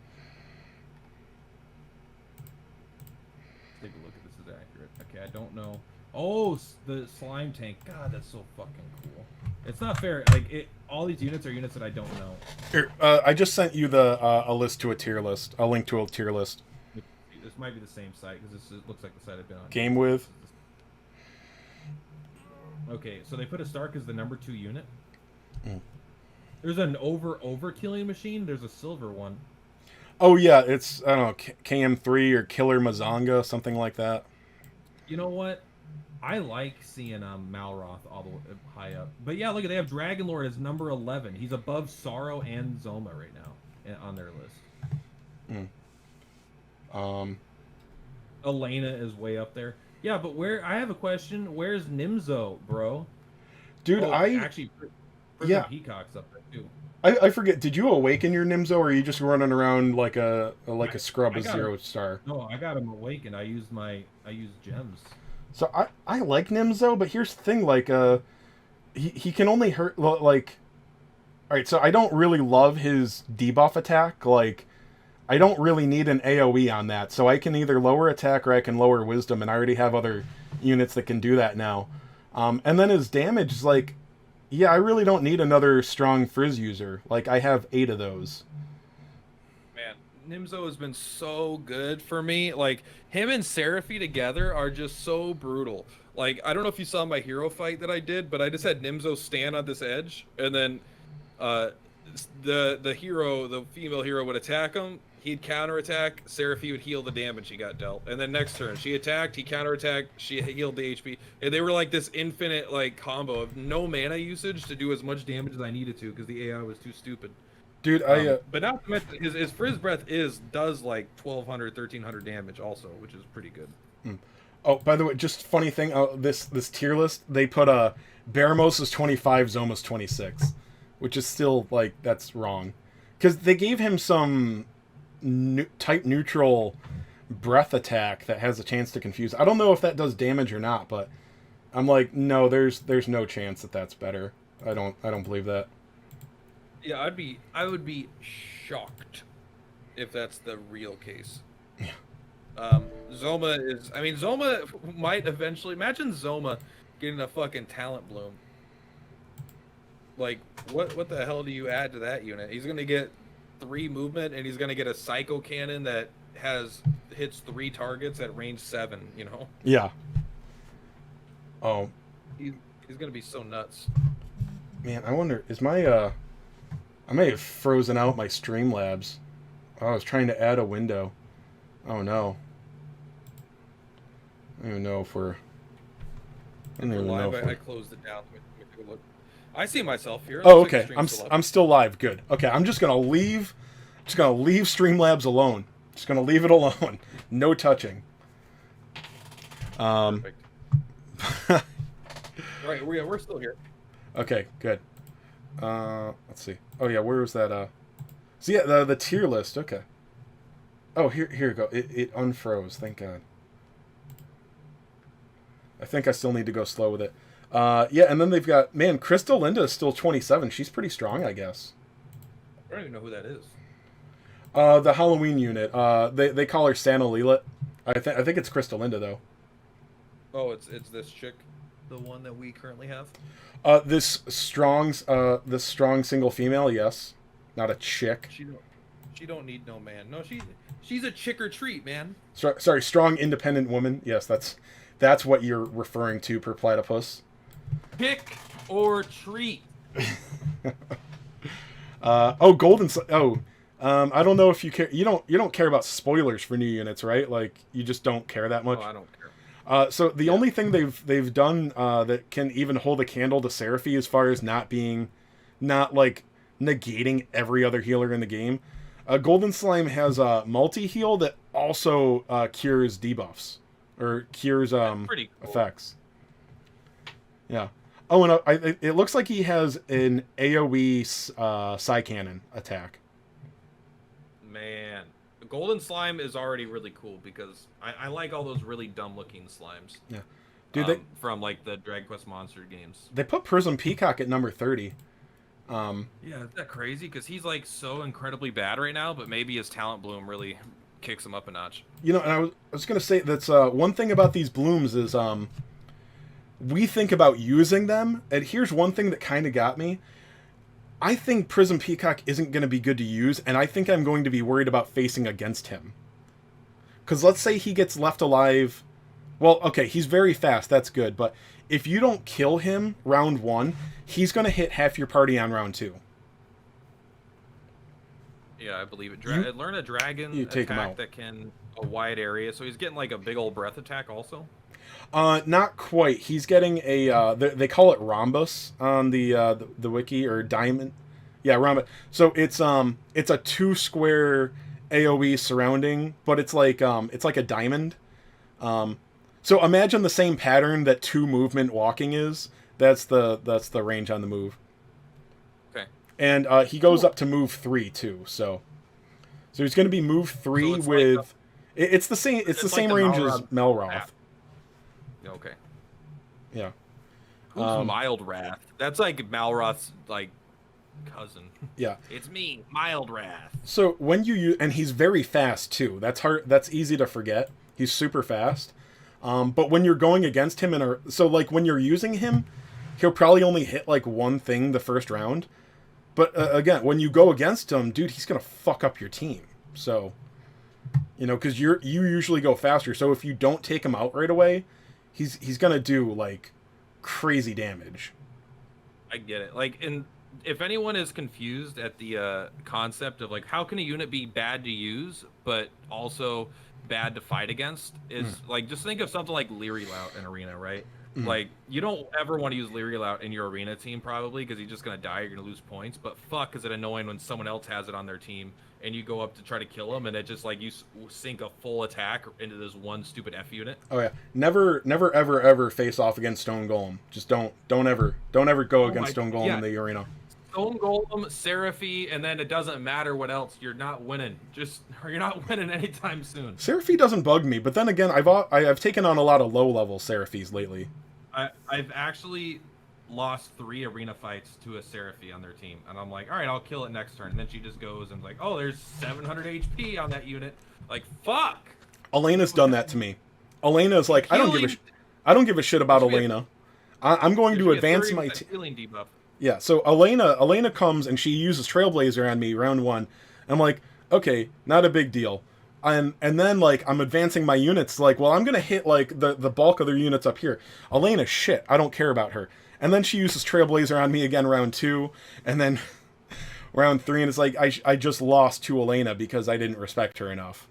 Speaker 2: don't know. Oh, the slime tank. God, that's so fucking cool. It's not fair. Like all these units are units that I don't know.
Speaker 1: Here, I just sent you the a list to a tier list. A link to a tier list.
Speaker 2: This might be the same site because this looks like the site I've been on.
Speaker 1: Game with.
Speaker 2: Okay, so they put a Stark as the number 2 unit.
Speaker 1: Mm.
Speaker 2: There's an over killing machine. There's a silver one.
Speaker 1: Oh yeah, it's I don't know KM3 or Killer Mazanga, something like that.
Speaker 2: You know what? I like seeing Malroth all the way high up. But yeah, look, they have Dragonlord as number 11. He's above Sorrow and Zoma right now on their list. Elena is way up there. Yeah, but I have a question. Where's Nimzo, bro?
Speaker 1: Dude,
Speaker 2: actually,
Speaker 1: yeah,
Speaker 2: Peacock's up there too.
Speaker 1: I forget. Did you awaken your Nimzo, or are you just running around like a scrub, a 0-star?
Speaker 2: No, I got him awakened. I used gems.
Speaker 1: So I like Nimzo, but here's the thing, like he can only hurt like. All right, so I don't really love his debuff attack. Like, I don't really need an AoE on that, so I can either lower attack or I can lower wisdom, and I already have other units that can do that now. And then his damage is like, yeah, I really don't need another strong Frizz user. Like, I have 8 of those.
Speaker 2: Man, Nimzo has been so good for me. Like, him and Seraphy together are just so brutal. Like, I don't know if you saw my hero fight that I did, but I just had Nimzo stand on this edge, and then the female hero would attack him. He'd counterattack. Seraphy would heal the damage he got dealt. And then next turn, she attacked. He counterattacked. She healed the HP. And they were like this infinite like combo of no mana usage to do as much damage as I needed to because the AI was too stupid.
Speaker 1: Dude,
Speaker 2: but not to mention, his Frizz Breath does like 1,200, 1,300 damage also, which is pretty good.
Speaker 1: Oh, by the way, just funny thing. This tier list, they put Baramos is 25, Zoma's 26, which is still like that's wrong, because they gave him some type neutral breath attack that has a chance to confuse. I don't know if that does damage or not, but I'm like, no, there's no chance that that's better. I don't believe that.
Speaker 2: Yeah, I would be shocked if that's the real case.
Speaker 1: Yeah.
Speaker 2: Zoma might eventually, imagine Zoma getting a fucking talent bloom. Like, what the hell do you add to that unit? He's gonna get 3 movement, and he's gonna get a psycho cannon that hits 3 targets at range 7. You know?
Speaker 1: Yeah. Oh.
Speaker 2: He's gonna be so nuts.
Speaker 1: Man, I wonder, is my I may have frozen out my Streamlabs. Oh, I was trying to add a window. Oh no. I don't even know if we're. I don't even know if
Speaker 2: I closed it down. Look. I see myself here.
Speaker 1: Oh, okay. I'm still live. Good. Okay, I'm just gonna leave. Just gonna leave Streamlabs alone. Just gonna leave it alone. No touching.
Speaker 2: Perfect. Right, we're still here.
Speaker 1: Okay, good. Let's see. Oh yeah, where was that? So yeah, the tier list. Okay. Oh, here we go. It unfroze. Thank God. I think I still need to go slow with it. Yeah, and then they've got, man, Crystal Linda is still 27. She's pretty strong, I guess.
Speaker 2: I don't even know who that is.
Speaker 1: The Halloween unit. They call her Santa Leela. I think it's Crystal Linda though.
Speaker 2: Oh, it's this chick, the one that we currently have.
Speaker 1: This strong single female, yes, not a chick.
Speaker 2: She don't need no man. No, she's a chick or treat, man.
Speaker 1: Sorry, strong independent woman. Yes, that's what you're referring to, PURPLATYPUS.
Speaker 2: Pick or treat.
Speaker 1: Golden. I don't know if you care. You don't care about spoilers for new units, right? Like, you just don't care that much.
Speaker 2: No, I don't care.
Speaker 1: So the only thing they've done that can even hold a candle to Seraphy as far as not like negating every other healer in the game. Golden Slime has a multi-heal that also cures debuffs or cures
Speaker 2: pretty cool.
Speaker 1: effects. Yeah. Oh, and it looks like he has an AoE Psy Cannon attack.
Speaker 2: Man, Golden Slime is already really cool because I like all those really dumb-looking slimes.
Speaker 1: Yeah, dude,
Speaker 2: from like the Dragon Quest Monster games.
Speaker 1: They put Prism Peacock at number 30.
Speaker 2: Yeah, isn't that crazy? Because he's like so incredibly bad right now, but maybe his talent bloom really kicks him up a notch.
Speaker 1: You know, and I was going to say that's one thing about these blooms is we think about using them, and here's one thing that kind of got me. I think Prism Peacock isn't going to be good to use, and I think I'm going to be worried about facing against him. Because let's say he gets left alive. Well, okay, he's very fast, that's good, but if you don't kill him round 1, he's going to hit half your party on round 2.
Speaker 2: Yeah, I believe it. Learn a dragon attack that can a wide area, so he's getting like a big old breath attack also.
Speaker 1: Not quite. He's getting a they call it rhombus on the wiki, or diamond. Yeah, rhombus. So it's a 2 square AoE surrounding, but it's like a diamond. So imagine the same pattern that 2 movement walking is. That's the range on the move.
Speaker 2: Okay.
Speaker 1: And he goes up to move 3 too. So he's going to be move 3 with like it's the same range as Melroth.
Speaker 2: Okay.
Speaker 1: Yeah.
Speaker 2: Who's Mild Wrath? That's like Malroth's like cousin.
Speaker 1: Yeah.
Speaker 2: It's me, Mild Wrath.
Speaker 1: So when you use, and he's very fast too. That's hard. That's easy to forget. He's super fast. But when you're going against him so like when you're using him, he'll probably only hit like one thing the first round. But again, when you go against him, dude, he's gonna fuck up your team. So, you know, because you usually go faster. So if you don't take him out right away, he's gonna do like crazy damage.
Speaker 2: I get it. Like, and if anyone is confused at the concept of like how can a unit be bad to use but also bad to fight against, is like just think of something like Leary Lout in Arena, right? Like, you don't ever want to use Leary Lout in your Arena team probably because he's just gonna die, you're gonna lose points. But fuck, is it annoying when someone else has it on their team and you go up to try to kill him and it just like you sink a full attack into this one stupid F unit.
Speaker 1: Oh yeah, never ever face off against Stone Golem. Just don't ever go against Stone Golem in the arena.
Speaker 2: Stone Golem, Seraphy, and then it doesn't matter what else. You're not winning. You're not winning anytime soon.
Speaker 1: Seraphy doesn't bug me, but then again, I've taken on a lot of low level Seraphys lately.
Speaker 2: I've actually lost 3 arena fights to a Seraphy on their team, and I'm like, all right, I'll kill it next turn. And then she just goes and like, oh, there's 700 HP on that unit. Like, fuck.
Speaker 1: Elena's done that to me. Elena's like, I don't give a shit about Elena. I'm going to advance my
Speaker 2: healing debuff.
Speaker 1: Yeah, so Elena comes and she uses Trailblazer on me round 1. I'm like, okay, not a big deal. And then like I'm advancing my units, like, well, I'm gonna hit like the bulk of their units up here. Elena, shit, I don't care about her. And then she uses Trailblazer on me again round 2, and then round 3, and it's like I just lost to Elena because I didn't respect her enough.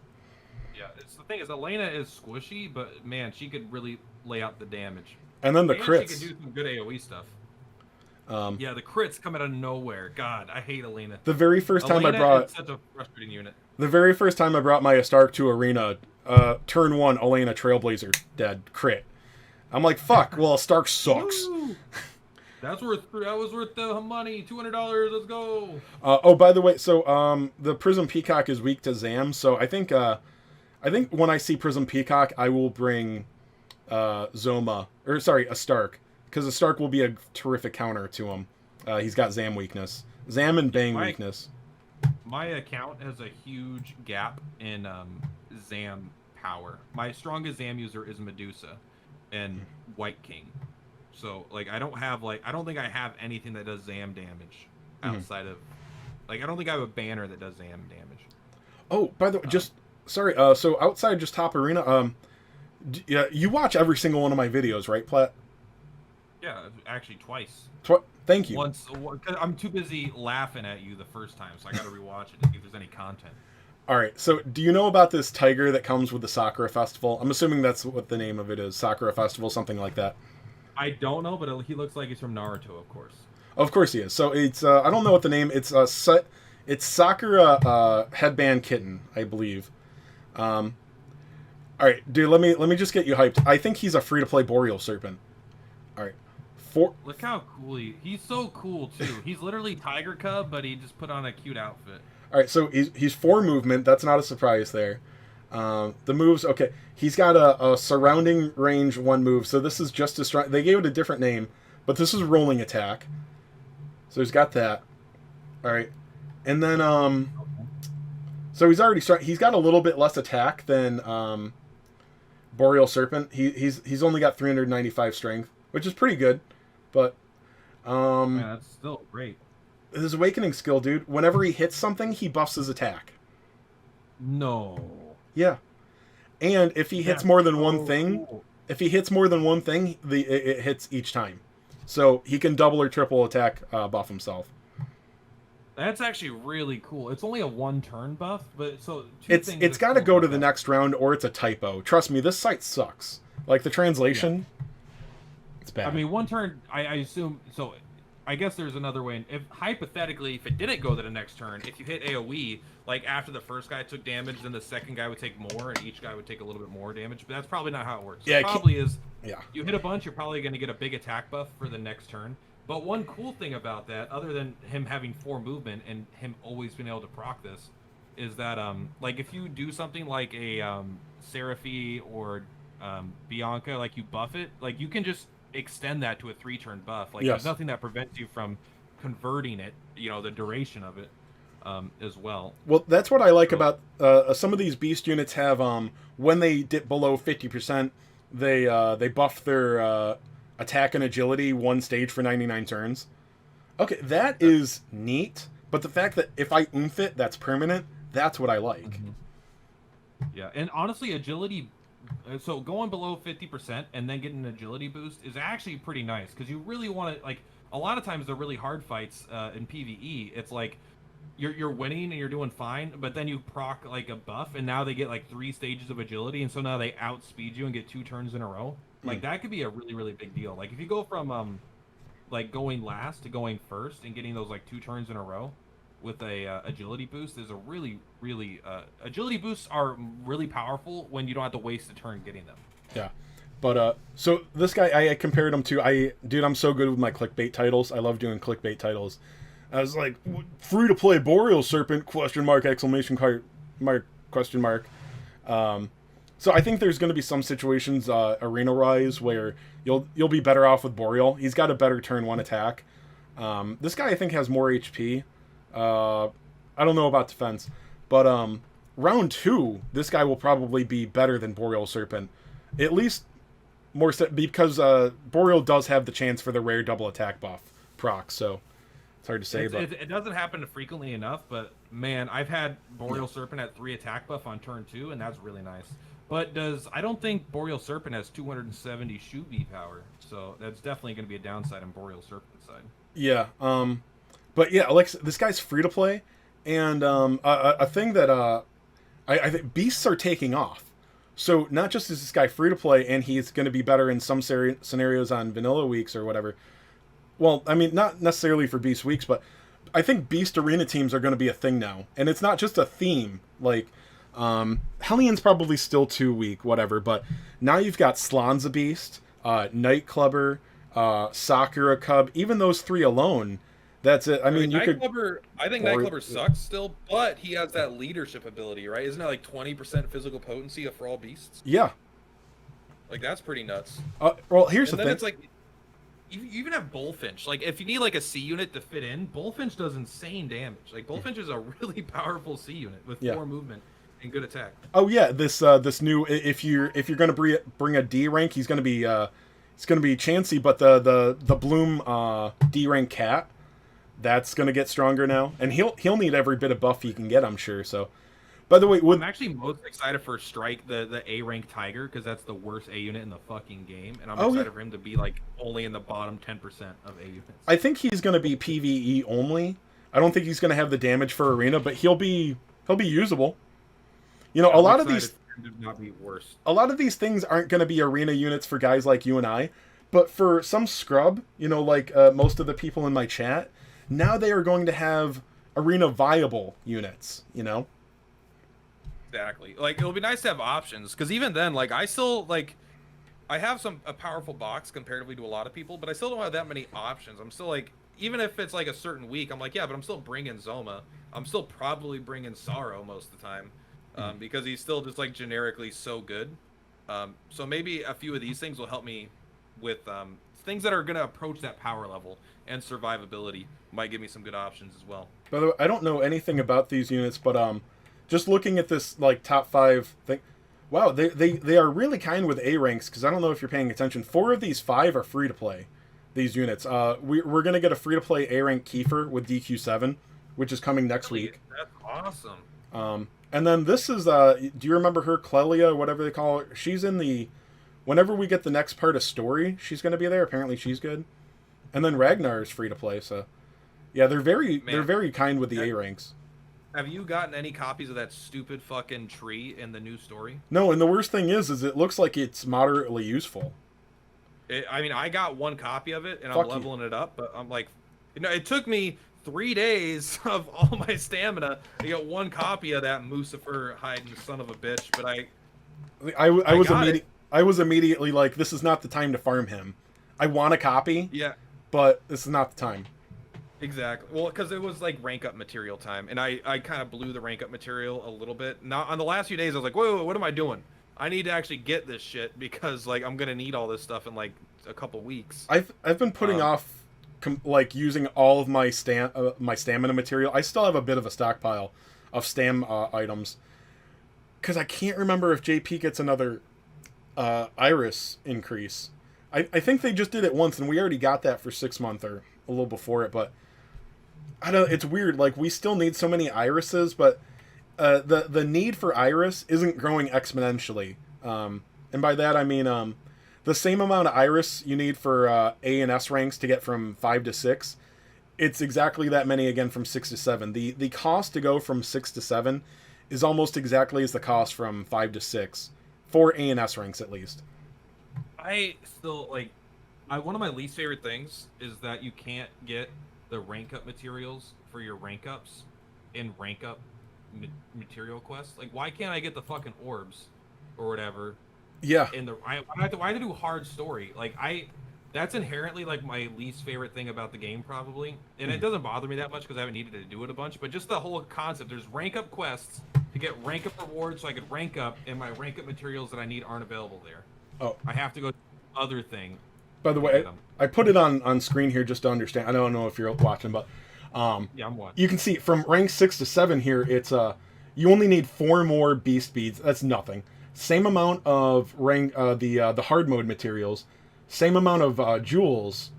Speaker 2: Yeah, it's the thing is Elena is squishy, but man, she could really lay out the damage.
Speaker 1: And then the crits.
Speaker 2: She could do some good AoE stuff. Yeah, the crits come out of nowhere. God, I hate Elena.
Speaker 1: The very first time I brought
Speaker 2: such a frustrating unit.
Speaker 1: The very first time I brought my Astark to arena, turn 1, Elena Trailblazer dead crit. I'm like, fuck. Well, Astark sucks.
Speaker 2: That was worth the money. $200. Let's go.
Speaker 1: Oh, by the way, so the Prism Peacock is weak to Zam, so I think when I see Prism Peacock, I will bring Astark. Because the Stark will be a terrific counter to him. He's got Zam weakness. Zam and Bang weakness.
Speaker 2: My account has a huge gap in Zam power. My strongest Zam user is Medusa and White King. So, like, I don't think I have anything that does Zam damage outside of... Like, I don't think I have a banner that does Zam damage.
Speaker 1: Oh, by the way, so outside just top arena, yeah, you watch every single one of my videos, right, Plat?
Speaker 2: Yeah, actually twice.
Speaker 1: Thank you.
Speaker 2: Once, I'm too busy laughing at you the first time, so I got to rewatch it to see if there's any content.
Speaker 1: All right. So, do you know about this tiger that comes with the Sakura Festival? I'm assuming that's what the name of it is, Sakura Festival, something like that.
Speaker 2: I don't know, but he looks like he's from Naruto, of course.
Speaker 1: Of course he is. So it's I don't know what the name. It's Sakura Headband Kitten, I believe. All right, dude. Let me just get you hyped. I think he's a free to play Boreal Serpent. All right.
Speaker 2: Look how cool he's so cool too. He's literally Tiger Cub, but he just put on a cute outfit.
Speaker 1: All right, so he's 4 movement. That's not a surprise there. The moves, okay. He's got a surrounding range 1 move. So this is just as strong. They gave it a different name, but this is rolling attack. So he's got that. All right, and then So he's already he's got a little bit less attack than Boreal Serpent. He's only got 395 strength, which is pretty good. But
Speaker 2: yeah, that's still great.
Speaker 1: His Awakening skill, dude, whenever he hits something, he buffs his attack.
Speaker 2: No.
Speaker 1: Yeah. And if he hits more than one thing, if he hits more than one thing, it hits each time. So he can double or triple attack buff himself.
Speaker 2: That's actually really cool. It's only a 1-turn buff, but so
Speaker 1: it's got to go to the next round, or it's a typo. Trust me, this site sucks. Like the translation, it's bad.
Speaker 2: I mean, 1 turn. I assume so. I guess there's another way. If hypothetically, if it didn't go to the next turn, if you hit AOE, like after the first guy took damage, then the second guy would take more, and each guy would take a little bit more damage. But that's probably not how it works.
Speaker 1: Yeah,
Speaker 2: it probably is.
Speaker 1: Yeah.
Speaker 2: You hit a bunch, you're probably going to get a big attack buff for the next turn. But one cool thing about that, other than him having 4 movement and him always being able to proc this, is that like if you do something like a Seraphi or Bianca, like you buff it, like you can just extend that to a 3-turn buff. Like there's nothing that prevents you from converting it, the duration of it as well.
Speaker 1: Well, that's what I like about some of these beast units have when they dip below 50%, they buff their attack and agility 1 stage for 99 turns. Okay, that is neat, but the fact that if I oomph it, that's permanent, that's what I like.
Speaker 2: Mm-hmm. Yeah, and honestly, agility, so going below 50% and then getting an agility boost is actually pretty nice, because you really want to, like, a lot of times they're really hard fights in PvE. It's like you're winning and you're doing fine, but then you proc like a buff, and now they get like 3 stages of agility, and so now they outspeed you and get 2 turns in a row. Like that could be a really, really big deal. Like if you go from like going last to going first and getting those like 2 turns in a row with a agility boost is a really, really agility boosts are really powerful when you don't have to waste a turn getting them.
Speaker 1: Yeah. But so this guy, I compared him to, dude, I'm so good with my clickbait titles. I love doing clickbait titles. I was like, free to play Boreal Serpent, exclamation mark, question mark. So I think there's going to be some situations, Arena Rise, where you'll be better off with Boreal. He's got a better turn 1 attack. This guy I think has more HP. I don't know about defense, but round 2, this guy will probably be better than Boreal Serpent, at least more because Boreal does have the chance for the rare double attack buff proc. So it's hard to say, but
Speaker 2: it doesn't happen frequently enough. But man, I've had Boreal Serpent at 3 attack buff on turn 2, and that's really nice. But I don't think Boreal Serpent has 270 shoot V power, so that's definitely going to be a downside on Boreal Serpent's side.
Speaker 1: Yeah, but yeah, Alex, this guy's free to play, and a thing that I think beasts are taking off. So not just is this guy free to play, and he's going to be better in some scenarios on vanilla weeks or whatever. Well, I mean, not necessarily for beast weeks, but I think beast arena teams are going to be a thing now, and it's not just a theme like. Hellions probably still too weak, whatever, but now you've got Slonza Beast, Nightclubber, Sakura Cub, even those 3 alone, that's it. I mean, you could...
Speaker 2: I think Nightclubber sucks still, but he has that leadership ability, right? Isn't it like 20% physical potency for all beasts?
Speaker 1: Yeah.
Speaker 2: Like, that's pretty nuts.
Speaker 1: Well, here's the thing.
Speaker 2: It's like, you even have Bullfinch. Like, if you need like a C unit to fit in, Bullfinch does insane damage. Like, Bullfinch is a really powerful C unit with 4 movement. And good attack.
Speaker 1: Oh yeah, this new if you're gonna bring a D rank, he's gonna be Chansey, but the Bloom D rank cat, that's gonna get stronger now, and he'll need every bit of buff he can get, I'm sure. So, by the way,
Speaker 2: I'm actually most excited for Strike, the A rank Tiger, because that's the worst A unit in the fucking game, and I'm excited for him to be like only in the bottom 10% of A units.
Speaker 1: I think he's gonna be PvE only. I don't think he's gonna have the damage for arena, but he'll be usable. You know, a lot of these things aren't going to be arena units for guys like you and I, but for some scrub, like most of the people in my chat, now they are going to have arena viable units,
Speaker 2: Exactly. Like, it'll be nice to have options, because even then, like, I still, like, I have a powerful box comparatively to a lot of people, but I still don't have that many options. I'm still, like, even if it's, like, a certain week, I'm like, yeah, but I'm still bringing Zoma. I'm still probably bringing Sorrow most of the time. Because he's still just like generically so good. So maybe a few of these things will help me with things that are going to approach that power level, and survivability might give me some good options as well.
Speaker 1: By the way, I don't know anything about these units, but just looking at this like top 5 thing. Wow, they are really kind with A ranks, because I don't know if you're paying attention. 4 of these 5 are free to play. These units. We're gonna get a free to play A rank Kiefer with DQ7, which is coming next week.
Speaker 2: That's awesome.
Speaker 1: And then this is do you remember her, Clelia, whatever they call her? She's in the whenever we get the next part of story, she's gonna be there. Apparently she's good. And then Ragnar is free to play, so yeah, they're very kind with the A ranks.
Speaker 2: Have you gotten any copies of that stupid fucking tree in the new story?
Speaker 1: No, and the worst thing is it looks like it's moderately useful.
Speaker 2: I mean, I got 1 copy of it, and I'm leveling it up, but I'm like, it took me 3 days of all my stamina to get 1 copy of that Mucifer hiding son of a bitch, but
Speaker 1: I was immediately like, this is not the time to farm him. I want a copy,
Speaker 2: yeah,
Speaker 1: but this is not the time.
Speaker 2: Exactly. Well, because it was like rank up material time, and I kind of blew the rank up material a little bit. Now, on the last few days, I was like, whoa, what am I doing? I need to actually get this shit, because like I'm gonna need all this stuff in like a couple weeks.
Speaker 1: I've been putting off like using all of my stamina material. I still have a bit of a stockpile of stam items, because I can't remember if JP gets another iris increase. I think they just did it once, and we already got that for 6 months or a little before it, but I don't. It's weird. Like, we still need so many irises, but the need for iris isn't growing exponentially. And by that I mean the same amount of iris you need for A and S ranks to get from 5 to 6. It's exactly that many again from 6 to 7. The cost to go from 6 to 7 is almost exactly as the cost from 5 to 6 for A and S ranks, at least.
Speaker 2: I still like. One of my least favorite things is that you can't get the rank up materials for your rank ups in rank up material quests. Like, why can't I get the fucking orbs or whatever?
Speaker 1: Yeah.
Speaker 2: I have to do hard story. Like, that's inherently like my least favorite thing about the game, probably. And it doesn't bother me that much because I haven't needed to do it a bunch. But just the whole concept, there's rank up quests to get rank up rewards so I could rank up, and my rank up materials that I need aren't available there.
Speaker 1: Oh.
Speaker 2: I have to go to the other thing.
Speaker 1: By the way, I put it on screen here just to understand. I don't know if you're watching, but
Speaker 2: yeah, I'm watching.
Speaker 1: You can see from rank 6 to 7 here, it's you only need 4 more beast beads. That's nothing. Same amount of rank the hard mode materials, same amount of jewels,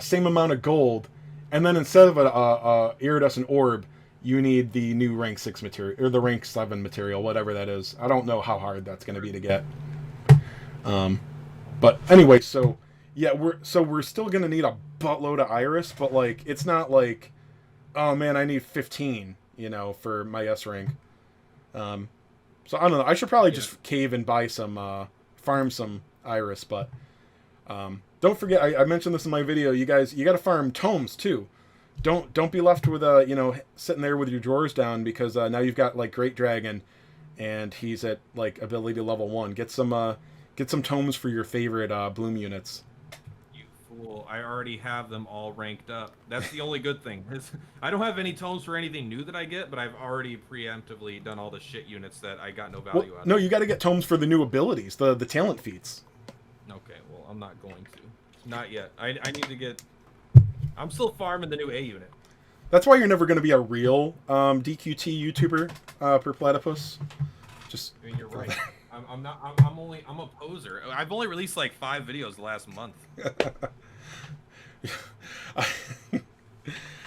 Speaker 1: same amount of gold, and then instead of a iridescent orb, you need the new rank 6 material or the rank 7 material, whatever that is. I don't know how hard that's going to be to get. But anyway, so. Yeah, we're still gonna need a buttload of iris, but like it's not like, oh man, I need 15, for my S rank. So I don't know. I should probably just cave and buy some, farm some iris, but don't forget, I mentioned this in my video. You guys, you got to farm tomes too. Don't be left with sitting there with your drawers down, because now you've got like Great Dragon, and he's at like ability level 1. Get some tomes for your favorite bloom units.
Speaker 2: Cool. I already have them all ranked up. That's the only good thing. I don't have any tomes for anything new that I get, but I've already preemptively done all the shit units that I got no value out of.
Speaker 1: No, you got to get tomes for the new abilities, the talent feats.
Speaker 2: Okay, well, I'm not going to. Not yet. I need to get... I'm still farming the new A unit.
Speaker 1: That's why you're never going to be a real DQT YouTuber, PURPLATYPUS. Just...
Speaker 2: I mean, you're right. I'm a poser. I've only released like 5 videos the last month.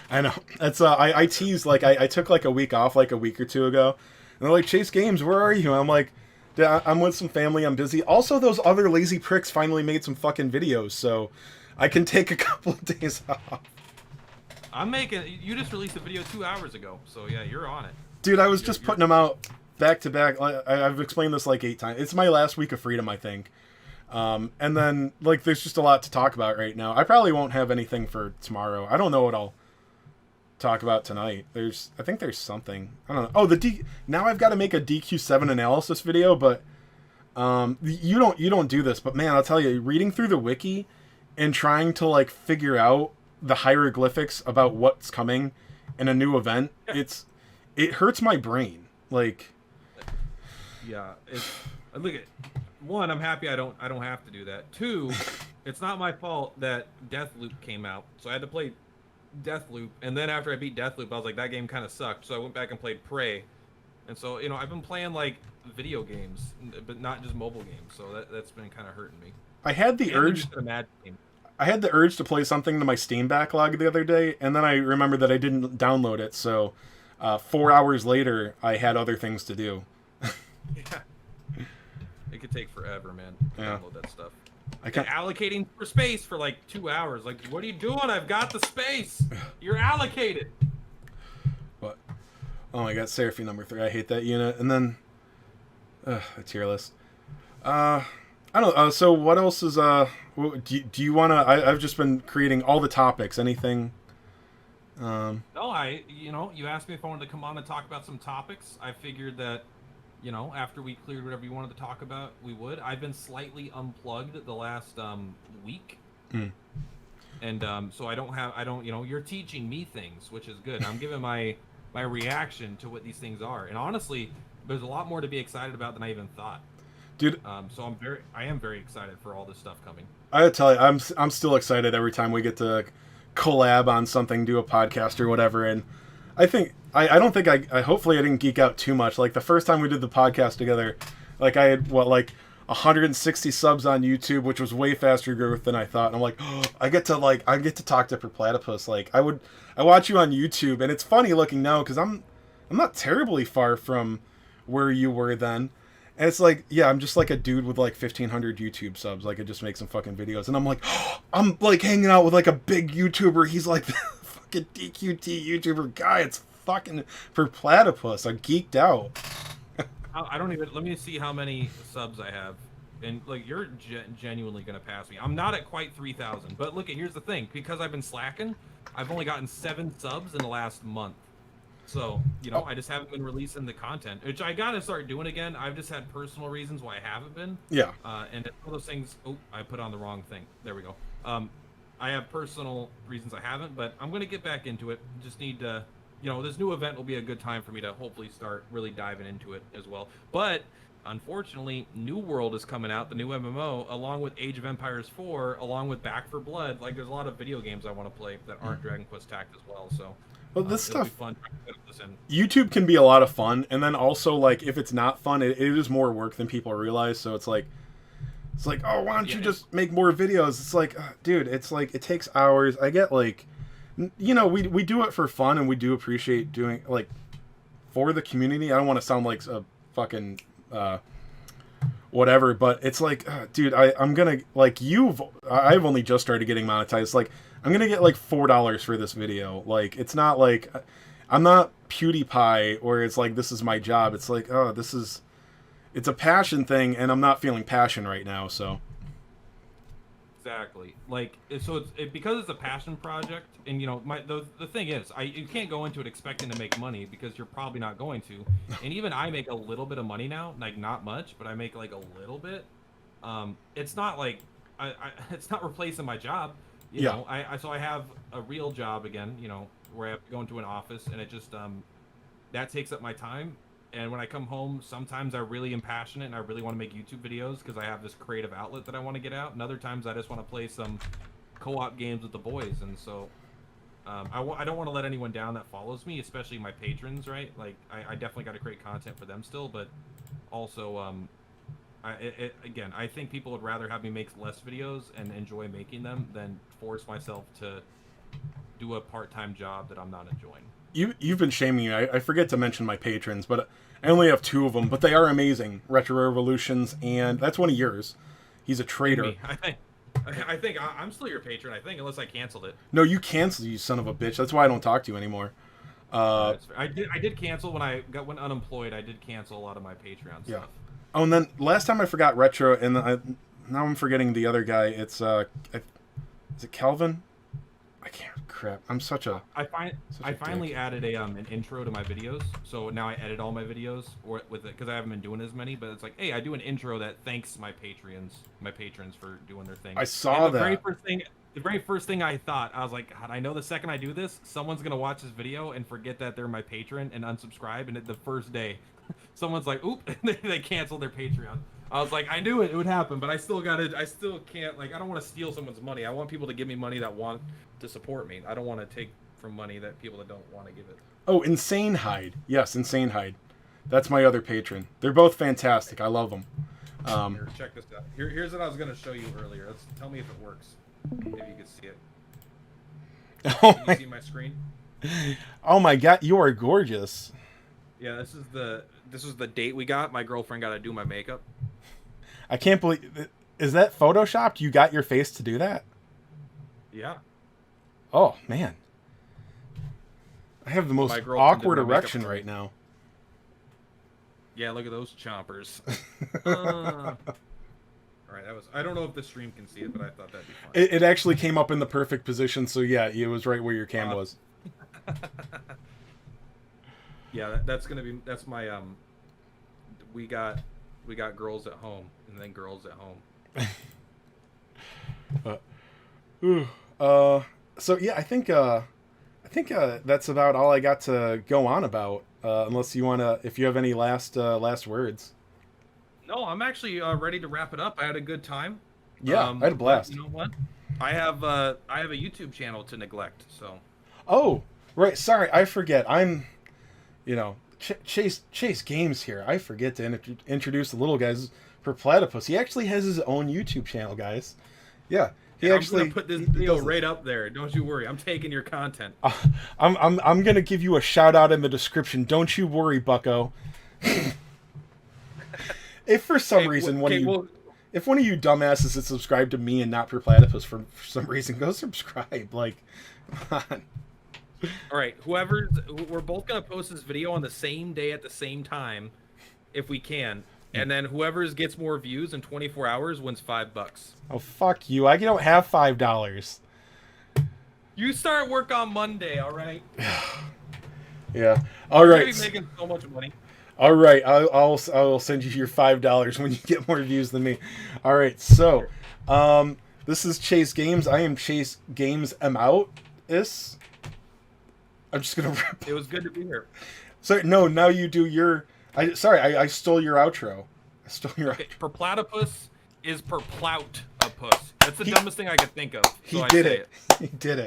Speaker 1: I know. That's I teased, like I took like a week off like a week or 2 ago, and they're like, Chase Games, where are you? And I'm like, I'm with some family, I'm busy. Also, those other lazy pricks finally made some fucking videos, so I can take a couple of days off.
Speaker 2: You just released a video 2 hours ago, so yeah, you're on it.
Speaker 1: Dude, I was just putting them out back to back. I've explained this like 8 times. It's my last week of freedom, I think. And then, like, there's just a lot to talk about right now. I probably won't have anything for tomorrow. I don't know what I'll talk about tonight. I think there's something. I don't know. Oh, now I've got to make a DQ7 analysis video, but you don't do this, but man, I'll tell you, reading through the wiki and trying to like figure out the hieroglyphics about what's coming in a new event, it hurts my brain. Like,
Speaker 2: yeah, look at. 1, I'm happy I don't have to do that. 2, it's not my fault that Deathloop came out, so I had to play Deathloop, and then after I beat Deathloop, I was like, that game kind of sucked, so I went back and played Prey, And so, I've been playing like video games, but not just mobile games. So that's been kind of hurting me.
Speaker 1: I had the urge. I had the urge to play something to my Steam backlog the other day, and then I remembered that I didn't download it. So, 4 hours later, I had other things to do.
Speaker 2: Yeah. It could take forever, man. To download that stuff.
Speaker 1: I can't
Speaker 2: allocating for space for like 2 hours. Like, what are you doing? I've got the space. You're allocated.
Speaker 1: What? Oh my god, Seraphine number 3. I hate that unit. And then, a tier list. I don't know. So what else is, do you want to, I've just been creating all the topics. Anything?
Speaker 2: No, you asked me if I wanted to come on and talk about some topics. I figured that, after we cleared whatever you wanted to talk about, we would. I've been slightly unplugged the last week. And so I don't, you're teaching me things, which is good. I'm giving my reaction to what these things are. And honestly, there's a lot more to be excited about than I even thought.
Speaker 1: Dude,
Speaker 2: so I am very excited for all this stuff coming.
Speaker 1: I gotta tell you, I'm still excited every time we get to collab on something, do a podcast or whatever. And I think I don't think I hopefully I didn't geek out too much. Like the first time we did the podcast together, like I had 160 subs on YouTube, which was way faster growth than I thought. And I'm like, oh, I get to talk to PURPLATYPUS. Like I watch you on YouTube, and it's funny looking now because I'm not terribly far from where you were then. And it's like, yeah, I'm just like a dude with like 1,500 YouTube subs. Like I just make some fucking videos, and I'm like, oh, I'm like hanging out with like a big YouTuber. He's like the fucking DQT YouTuber guy. It's fucking PURPLATYPUS. I'm geeked out.
Speaker 2: I don't even. Let me see how many subs I have, and like you're genuinely gonna pass me. I'm not at quite 3,000, but look, here's the thing. Because I've been slacking, I've only gotten 7 subs in the last month. So I just haven't been releasing the content, which I gotta start doing again. I've just had personal reasons why I haven't been.
Speaker 1: Yeah.
Speaker 2: And it's one of those things. Oh, I put on the wrong thing. There we go. I have personal reasons I haven't, but I'm gonna get back into it. Just need to. This new event will be a good time for me to hopefully start really diving into it as well. But unfortunately, New World is coming out, the new MMO, along with Age of Empires 4, along with Back 4 Blood. Like, there's a lot of video games I want to play that aren't Dragon Quest Tact as well. So,
Speaker 1: this stuff,
Speaker 2: fun.
Speaker 1: YouTube can be a lot of fun, and then also like if it's not fun, it is more work than people realize. So it's like, oh, why don't you just make more videos? It's like, dude, it's like it takes hours. I get like. We do it for fun, and we do appreciate doing like for the community. I don't want to sound like a fucking whatever, but it's like, dude, I'm gonna like I've only just started getting monetized. Like I'm gonna get like $4 for this video. Like it's not like I'm not PewDiePie where it's like this is my job. It's like it's a passion thing, and I'm not feeling passion right now. So.
Speaker 2: Exactly. Like, so because it's a passion project, and the thing is, you can't go into it expecting to make money because you're probably not going to. And even I make a little bit of money now, like not much, but I make like a little bit. It's not like it's not replacing my job. You know, so I have a real job again. Where I have to go into an office, and it just that takes up my time. And when I come home, sometimes I really am passionate and I really want to make YouTube videos because I have this creative outlet that I want to get out. And other times I just want to play some co-op games with the boys. And so I don't want to let anyone down that follows me, especially my patrons, right? Like I definitely got to create content for them still, but also again, I think people would rather have me make less videos and enjoy making them than force myself to do a part-time job that I'm not enjoying.
Speaker 1: You've been shaming me. I forget to mention my patrons, but I only have 2 of them, but they are amazing. Retro Revolutions, and that's one of yours. He's a traitor.
Speaker 2: I think I'm still your patron, I think, unless I canceled it.
Speaker 1: No, you canceled, you son of a bitch. That's why I don't talk to you anymore.
Speaker 2: I did went unemployed. I did cancel a lot of my Patreon stuff.
Speaker 1: Oh, and then last time I forgot Retro, and now I'm forgetting the other guy. It's is it Calvin? I can't. Crap. I'm such a.
Speaker 2: I finally added an intro to my videos, so now I edit all my videos with it because I haven't been doing as many. But it's like, hey, I do an intro that thanks my patrons for doing their thing.
Speaker 1: I saw that.
Speaker 2: The very first thing I thought, I was like, God, I know the second I do this, someone's gonna watch this video and forget that they're my patron and unsubscribe, and the first day, someone's like, oop, they canceled their Patreon. I was like, I knew it would happen, but I still can't, like, I don't want to steal someone's money. I want people to give me money that want to support me. I don't want to take from money that people that don't want to give it.
Speaker 1: Oh, Insane Hide. Yes, Insane Hide. That's my other patron. They're both fantastic. I love them.
Speaker 2: Here, check this out. Here's what I was gonna show you earlier. Tell me if it works. Maybe you can see it. Can you see my screen?
Speaker 1: Oh my god, you are gorgeous.
Speaker 2: Yeah, this is the date we got. My girlfriend got to do my makeup.
Speaker 1: I can't believe. Is that photoshopped? You got your face to do that?
Speaker 2: Yeah.
Speaker 1: Oh man. I have the most awkward erection right now.
Speaker 2: Yeah, look at those chompers. All right, that was. I don't know if the stream can see it, but I thought that'd be fun.
Speaker 1: It actually came up in the perfect position, so yeah, it was right where your cam was.
Speaker 2: Yeah, that's my We got girls at home, and then girls at home.
Speaker 1: So yeah, I think that's about all I got to go on about. Unless you wanna, if you have any last words.
Speaker 2: No, I'm actually ready to wrap it up. I had a good time.
Speaker 1: Yeah, I had a blast.
Speaker 2: You know what? I have a YouTube channel to neglect. So.
Speaker 1: Oh, right. Sorry, I forget. I'm, Chase Games here. I forget to introduce the little guys. PURPLATYPUS. He actually has his own YouTube channel, guys. Yeah.
Speaker 2: I'm gonna put this video right up there. Don't you worry. I'm taking your content.
Speaker 1: I'm gonna give you a shout out in the description. Don't you worry, Bucko. If for some reason if one of you dumbasses that subscribe to me and not PURPLATYPUS for some reason, go subscribe. Like, come on.
Speaker 2: All right, we're both gonna post this video on the same day at the same time, if we can. And then whoever gets more views in 24 hours wins $5.
Speaker 1: Oh, fuck you. I don't have $5.
Speaker 2: You start work on Monday, all right?
Speaker 1: Yeah. All right.
Speaker 2: You're making so much money.
Speaker 1: All right. I'll send you your $5 when you get more views than me. All right. So, this is Chase Games. I am Chase Games. I'm out. I'm just going to...
Speaker 2: It was good to be here.
Speaker 1: Sorry, no, now you do your... I stole your outro.
Speaker 2: Okay, PURPLATYPUS is PURPLATYPUS. That's the dumbest thing I could think of.
Speaker 1: He did it. He did it.